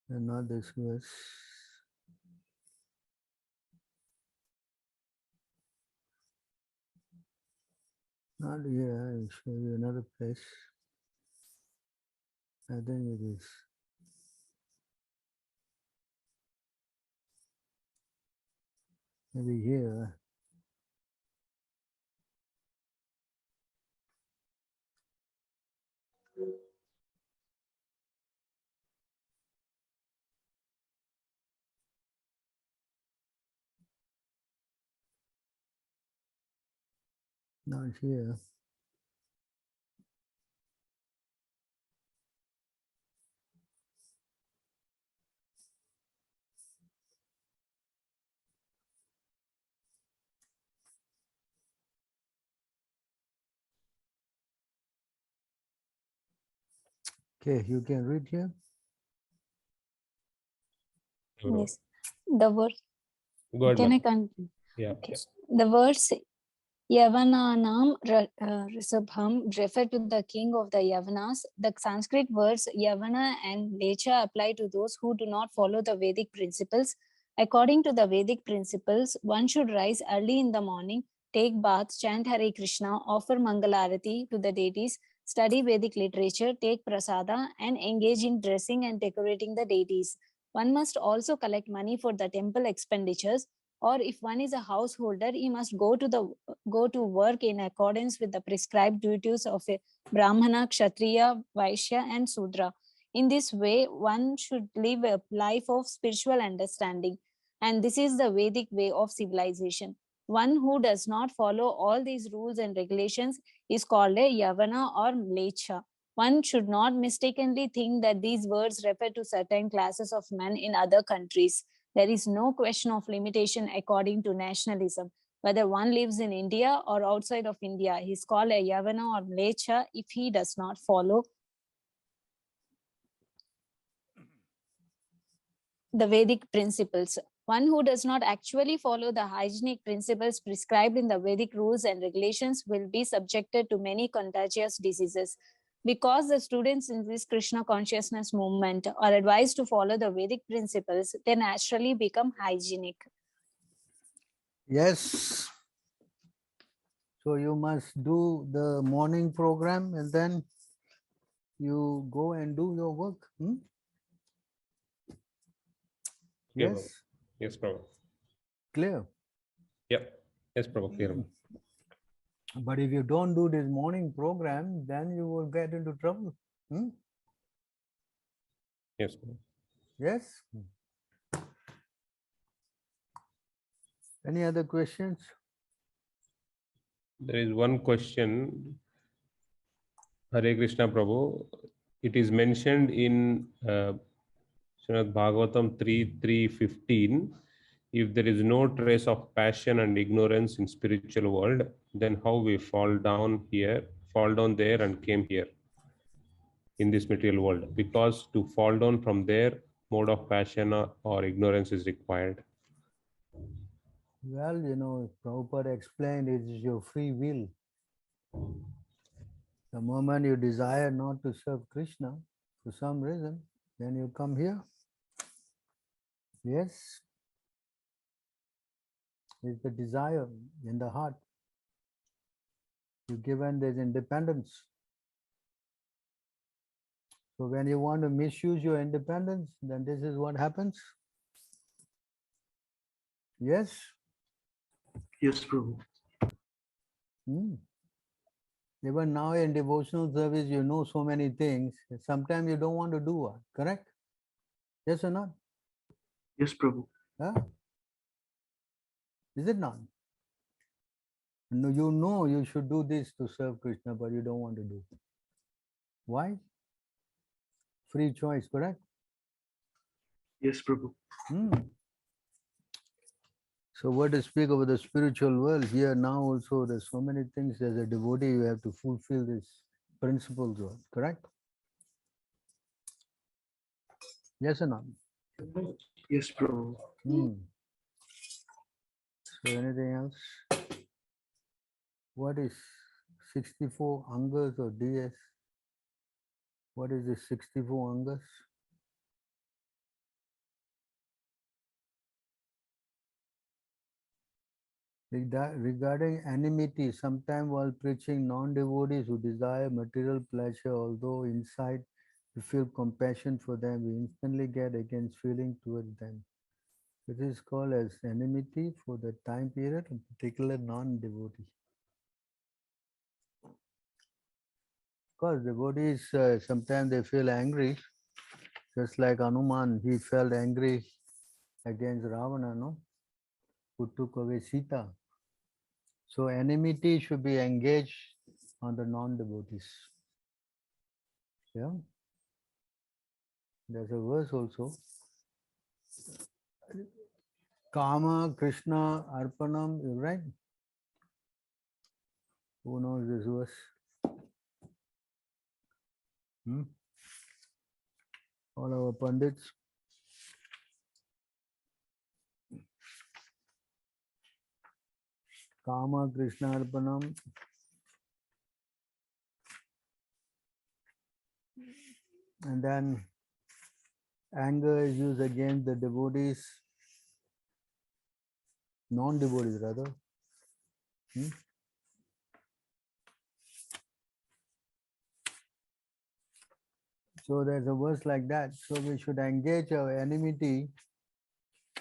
And not this verse. Not here, I'll show you another place. I think it is. Maybe here. Not here. Okay, you can read here. Bro. Yes. The verse. Go ahead, Can I Mata. continue? Yeah. Okay. The verse Yavananam Risabham refer to the king of the Yavanas. The Sanskrit words Yavana and Lecha apply to those who do not follow the Vedic principles. According to the Vedic principles, one should rise early in the morning, take bath, chant Hare Krishna, offer Mangalarati to the deities, study Vedic literature, take prasada, and engage in dressing and decorating the deities. One must also collect money for the temple expenditures, or if one is a householder, he must go to work in accordance with the prescribed duties of a Brahmana, Kshatriya, Vaishya, and Sudra. In this way, one should live a life of spiritual understanding. And this is the Vedic way of civilization. One who does not follow all these rules and regulations is called a Yavana or Mlecha. One should not mistakenly think that these words refer to certain classes of men in other countries. There is no question of limitation according to nationalism. Whether one lives in India or outside of India, he is called a Yavana or Mlecha if he does not follow the Vedic principles. One who does not actually follow the hygienic principles prescribed in the Vedic rules and regulations will be subjected to many contagious diseases. Because the students in this Krishna consciousness movement are advised to follow the Vedic principles, they naturally become hygienic. Yes. So you must do the morning program and then you go and do your work. Yeah, Yes, Prabhu. Yes, Prabhu. clear. Yep. Yes, Prabhu. Clear. But if you don't do this morning program, then you will get into trouble. Yes, Prabhu. Yes. Any other questions? There is one question. Hare Krishna Prabhu. It is mentioned in Srimad Bhagavatam 3:3:15. If there is no trace of passion and ignorance in spiritual world, then how we fall down there and came here in this material world? Because to fall down from there, mode of passion or ignorance is required. Well, Prabhupada explained it is your free will. The moment you desire not to serve Krishna for some reason, then you come here. Yes. It's the desire in the heart. You're given this independence. So when you want to misuse your independence, then this is what happens. Yes? Yes, Prabhu. Even now in devotional service, you know so many things. Sometimes you don't want to do what, correct? Yes or not? Yes, Prabhu. Huh? Is it not? No, you know you should do this to serve Krishna, but you don't want to do. Why? Free choice, correct? Yes, Prabhu. So what to speak about the spiritual world here now also, there's so many things as a devotee you have to fulfill these principles, correct? Yes or not? Yes, Prabhu. So anything else? What is 64 angas or DS? What is this 64 angas? Regarding enmity, sometimes while preaching, non-devotees who desire material pleasure, although inside we feel compassion for them, we instantly get against feeling towards them. It is called as enmity for the time period, in particular non-devotee. Because devotees, sometimes they feel angry, just like Hanuman, he felt angry against Ravana, no? Who took away Sita. So enmity should be engaged on the non-devotees. Yeah. There's a verse also. Kama, Krishna, Arpanam, you right? Who knows this verse? All our Pandits. Kama, Krishna, Arpanam. And then anger is used against the devotees, non-devotees rather. So there's a verse like that. So we should engage our enmity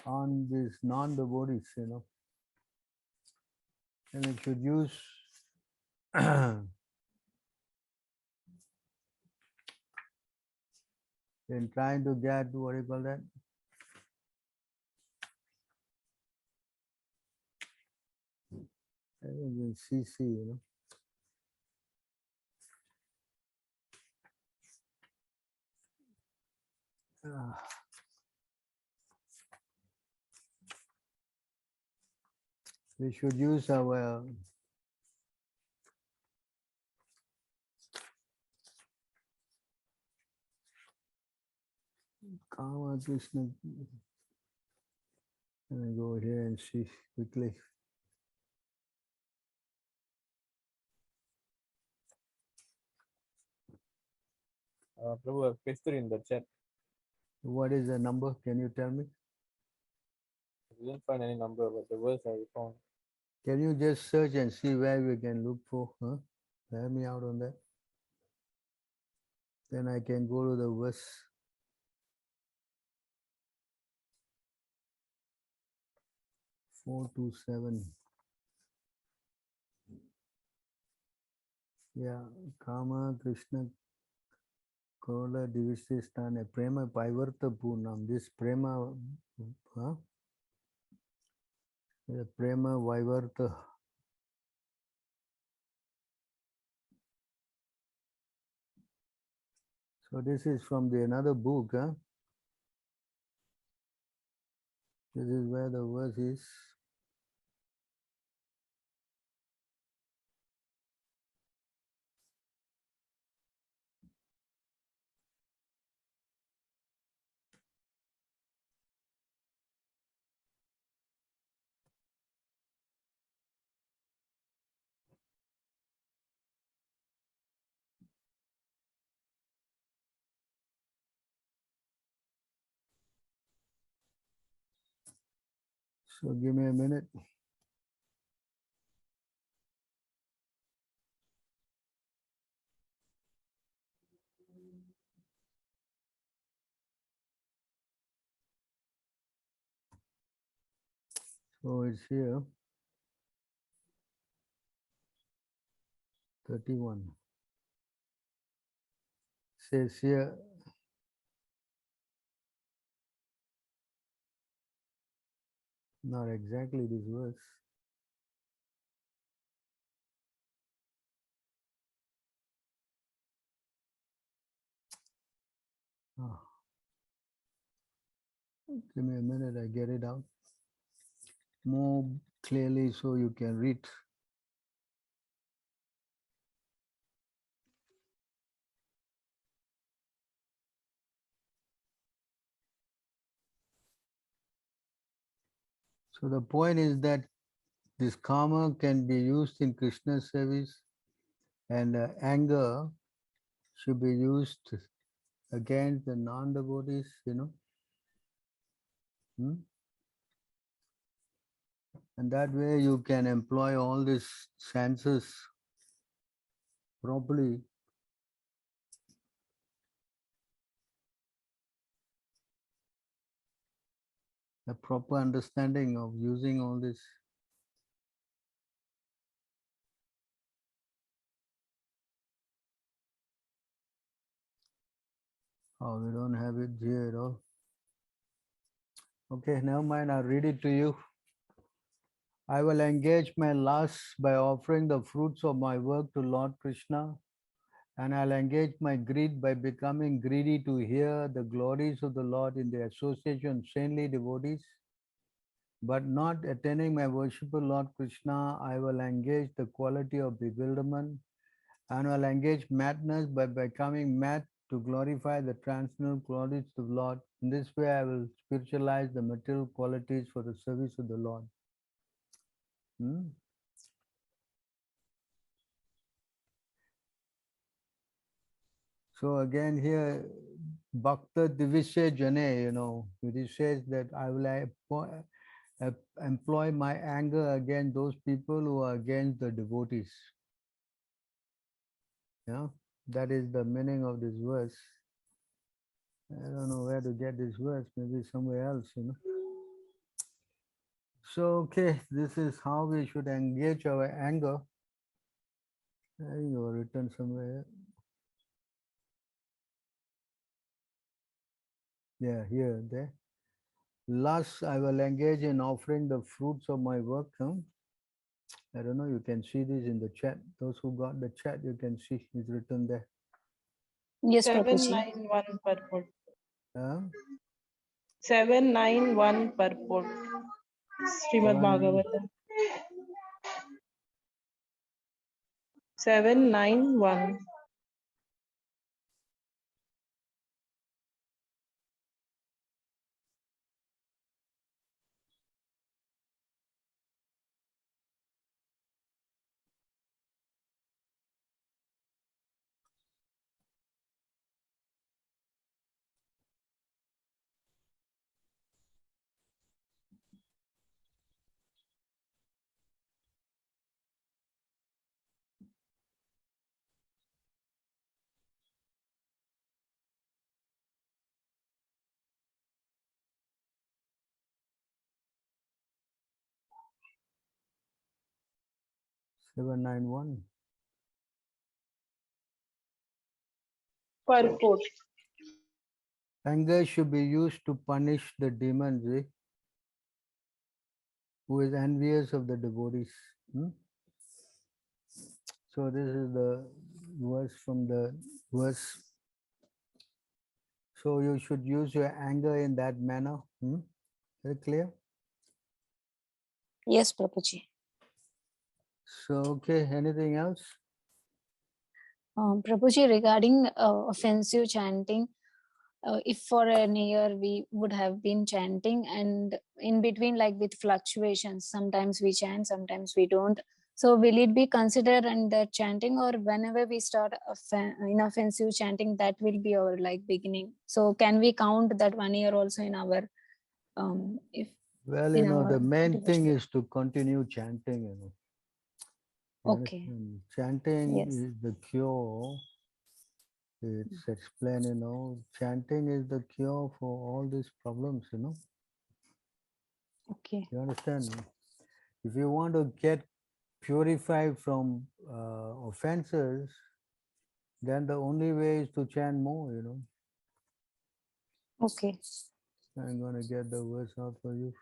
on these non-devotees, And we should use in trying to get, what do you call that? In CC, We should use our Kama Krishna. Let me go here and see quickly. Prabhu, I've pasted in the chat. What is the number? Can you tell me? I didn't find any number, but the verse I found. Can you just search and see where we can look for? Huh? Help me out on that. Then I can go to the verse. Four to 7. Yeah, Kama Krishna Kola Divisistana Prema Paivarta Purnam. This Prema, huh? The Prema Vaivarta. So this is from the another book, huh? This is where the verse is. So give me a minute. So it's here, 31. Says here, not exactly this verse. Oh. Give me a minute, I get it out more clearly so you can read. So the point is that this karma can be used in Krishna's service, and anger should be used against the non-devotees, you know. And that way you can employ all these senses properly. A proper understanding of using all this. Oh, we don't have it here at all. Okay, never mind, I'll read it to you. I will engage my lust by offering the fruits of my work to Lord Krishna, and I'll engage my greed by becoming greedy to hear the glories of the Lord in the association of saintly devotees. But not attaining my worshipper Lord Krishna, I will engage the quality of bewilderment, and will engage madness by becoming mad to glorify the transcendental qualities of the Lord. In this way, I will spiritualize the material qualities for the service of the Lord. So again here, Bhakta Divishe Jane, you know, it says that I will employ my anger against those people who are against the devotees. Yeah, that is the meaning of this verse. I don't know where to get this verse, maybe somewhere else, you know. So, okay, this is how we should engage our anger. I think you were written somewhere. Yeah, here, there. Last, I will engage in offering the fruits of my work. I don't know, you can see this in the chat. Those who got the chat, you can see it's written there. Yes, Prabhuji. 791 purport. 791 purport. Srimad Bhagavatam. 791. 791. Purport. Anger should be used to punish the demons, who is envious of the devotees. So this is the verse from the verse. So you should use your anger in that manner. Is it clear? Yes, Prabhuji. So, okay, anything else? Prabhuji, regarding offensive chanting, if for an year we would have been chanting, and in between, like with fluctuations, sometimes we chant, sometimes we don't. So will it be considered under chanting, or whenever we start inoffensive chanting, that will be our like beginning? So can we count that 1 year also in our if Well, in the our main thing devotion? is to continue chanting, You Okay. understand? Chanting Yes. is the cure. It's explained, chanting is the cure for all these problems, Okay. You understand? If you want to get purified from offenses, then the only way is to chant more, Okay. I'm going to get the verse out for you.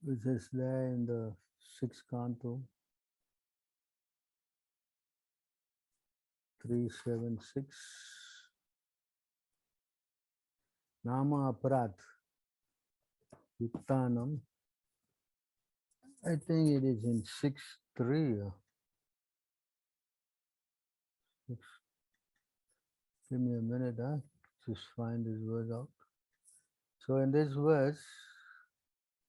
Which is there in the 6th canto, 376. Nama Aparat Yuktanam. I think it is in 6.3. Give me a minute, just find this verse out. So in this verse,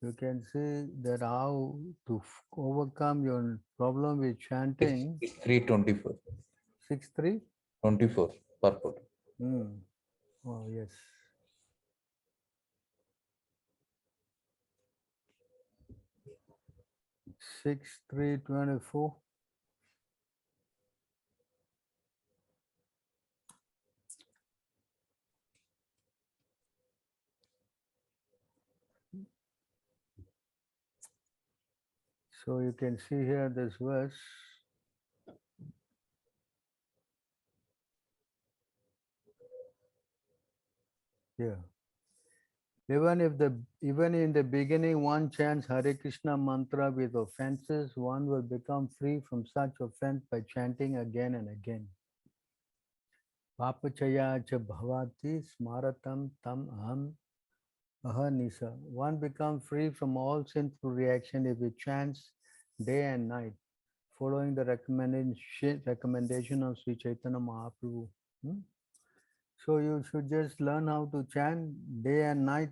you can see that how to overcome your problem with chanting. 324. 6.3? 24. Purport. Oh, yes. Six 324. So you can see here this verse. Yeah. Even in the beginning one chants Hare Krishna mantra with offenses, one will become free from such offense by chanting again and again. Papachaya cha bhavati smaratam tam aham ahanisa. One becomes free from all sinful reaction if he chants day and night, following the recommendation of Sri Chaitanya Mahaprabhu. So you should just learn how to chant day and night.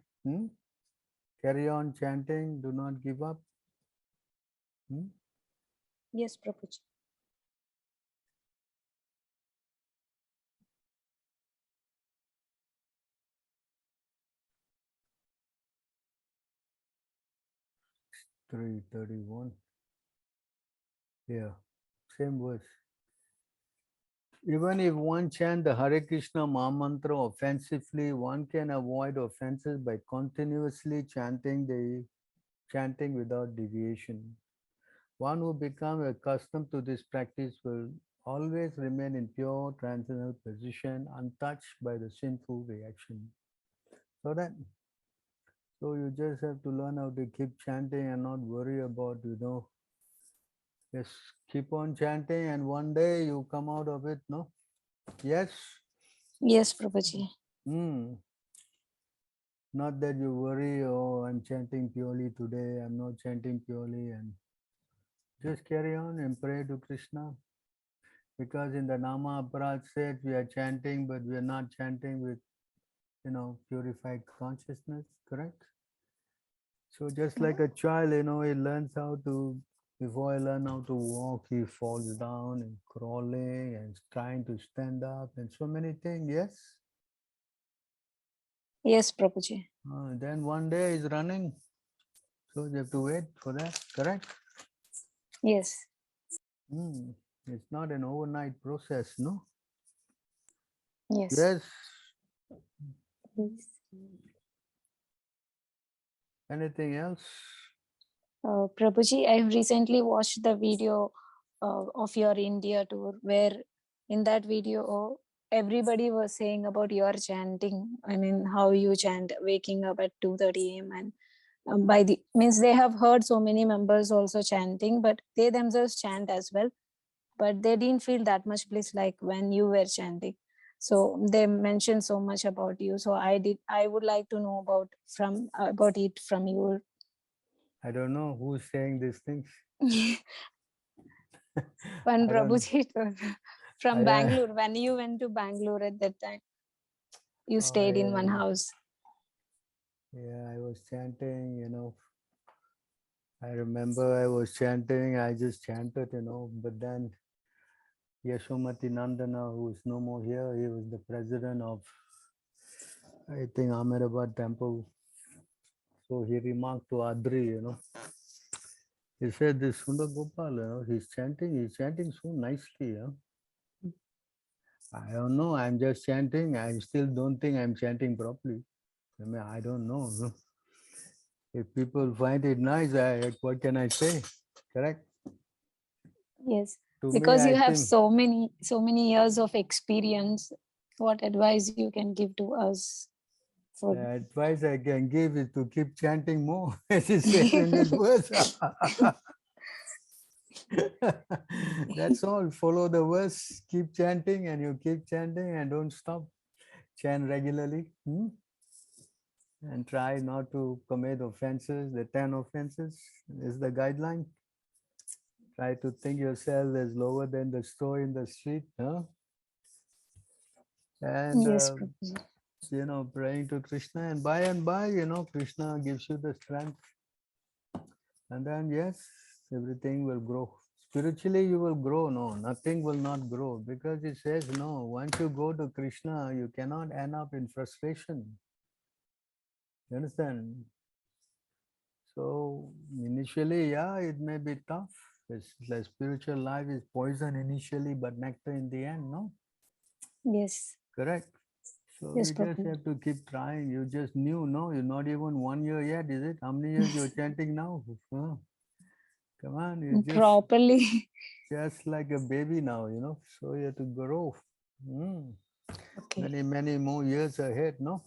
Carry on chanting, do not give up. Yes, Prabhuji. Three 31. Yeah, same verse. Even if one chant the Hare Krishna Maha Mantra offensively, one can avoid offenses by continuously chanting without deviation. One who becomes accustomed to this practice will always remain in pure transcendental position, untouched by the sinful reaction. So you just have to learn how to keep chanting and not worry about, just keep on chanting and one day you come out of it, no? Yes? Yes, Prabhuji. Not that you worry, oh, I'm chanting purely today, I'm not chanting purely, and just carry on and pray to Krishna. Because in the Nama Aparat set, we are chanting, but we are not chanting with, purified consciousness, correct? So just like a child, he learns how to, before he learns how to walk, he falls down and crawling and trying to stand up and so many things, yes? Yes, Prabhuji. Then one day he's running. So you have to wait for that, correct? Yes. It's not an overnight process, no? Yes. Yes. Yes. Anything else? Prabhuji, I have recently watched the video of your India tour, where in that video, everybody was saying about your chanting. I mean, how you chant, waking up at 2:30 a.m. and by the means they have heard so many members also chanting, but they themselves chant as well, but they didn't feel that much bliss like when you were chanting. So they mentioned so much about you. So I would like to know about it from you. I don't know who's saying these things. When I don't- Prabhuji from I- Bangalore, when you went to Bangalore at that time, you stayed in one yeah. house. Yeah, I was chanting, I remember I was chanting, I just chanted, but then Yashomati Nandana, who is no more here, he was the president of, I think, Ahmedabad temple. So he remarked to Adri, he said, this Sundar Gopal, he's chanting so nicely. I don't know, I'm just chanting. I still don't think I'm chanting properly. I mean, I don't know. If people find it nice, what can I say? Correct? Yes, To me, because I you have think so many years of experience. What advice you can give to us? For the advice I can give is to keep chanting more, as it says in this verse. That's all. Follow the verse, keep chanting, and you keep chanting and don't stop. Chant regularly. And try not to commit offenses. The 10 offenses is the guideline. Try to think yourself as lower than the store in the street. And, yes, Prabhuji. praying to Krishna. And by, Krishna gives you the strength. And then, yes, everything will grow. Spiritually, you will grow. No, nothing will not grow. Because it says, no, once you go to Krishna, you cannot end up in frustration. You understand? So initially, yeah, it may be tough. It's like spiritual life is poison initially, but nectar in the end, no? Yes, Correct. So yes, you just Prabhuji. have to keep trying. You just knew, no? You're not even 1 year yet, is it? How many years you're chanting now? Come on, you Properly. just like a baby now, So you have to grow. Okay. Many more years ahead, no?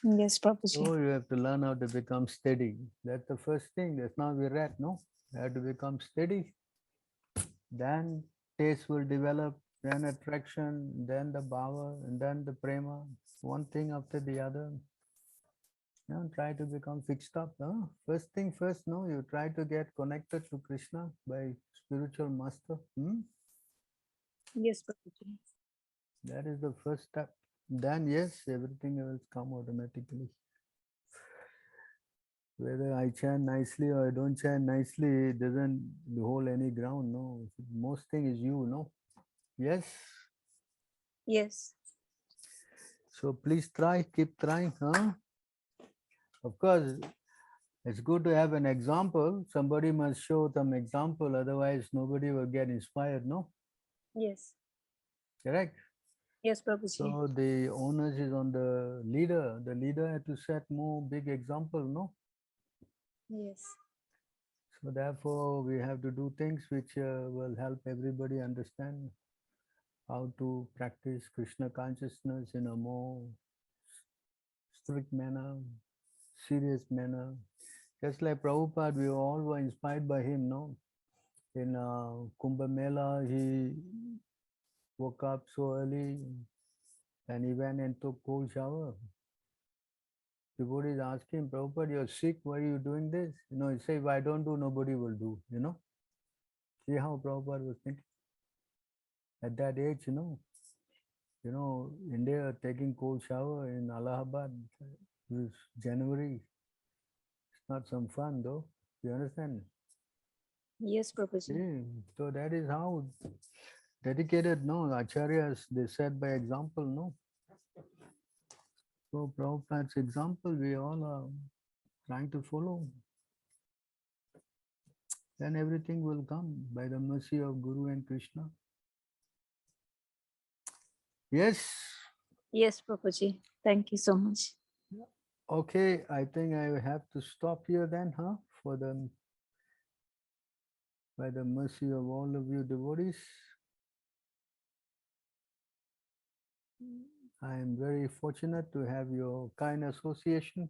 Yes, Prabhuji. So you have to learn how to become steady. That's the first thing. That's now we're at, no? You have to become steady. Then taste will develop, then attraction, then the bhava, and then the prema. One thing after the other. Try to become fixed up. First thing first, no? You try to get connected to Krishna by spiritual master. Yes, Prabhuji. That is the first step. Then yes, everything will come automatically. Whether I chant nicely or I don't chant nicely, it doesn't hold any ground, no. Most thing is you, no? Yes? Yes. So please try, keep trying, Of course, it's good to have an example. Somebody must show some example, otherwise nobody will get inspired, no? Yes. Correct? Yes, Prabhuji. So the onus is on the leader. The leader has to set more big example, no? Yes. So therefore, we have to do things which will help everybody understand how to practice Krishna consciousness in a more strict manner, serious manner. Just like Prabhupada, we all were inspired by him, no? In Kumbh Mela, he woke up so early and he went and took cold shower. Devotees asked him, Prabhupada, you're sick, why are you doing this? He said, if I don't do, nobody will do, See how Prabhupada was thinking? At that age, India taking cold shower in Allahabad this January. It's not some fun though. You understand? Yes, Prabhuji. Yeah. So that is how dedicated, no, acharyas, they set by example, no. So Prabhupada's example, we all are trying to follow. Then everything will come by the mercy of Guru and Krishna. Yes. Yes, Prabhuji. Thank you so much. Okay, I think I have to stop here then, huh? By the mercy of all of you devotees, I am very fortunate to have your kind association.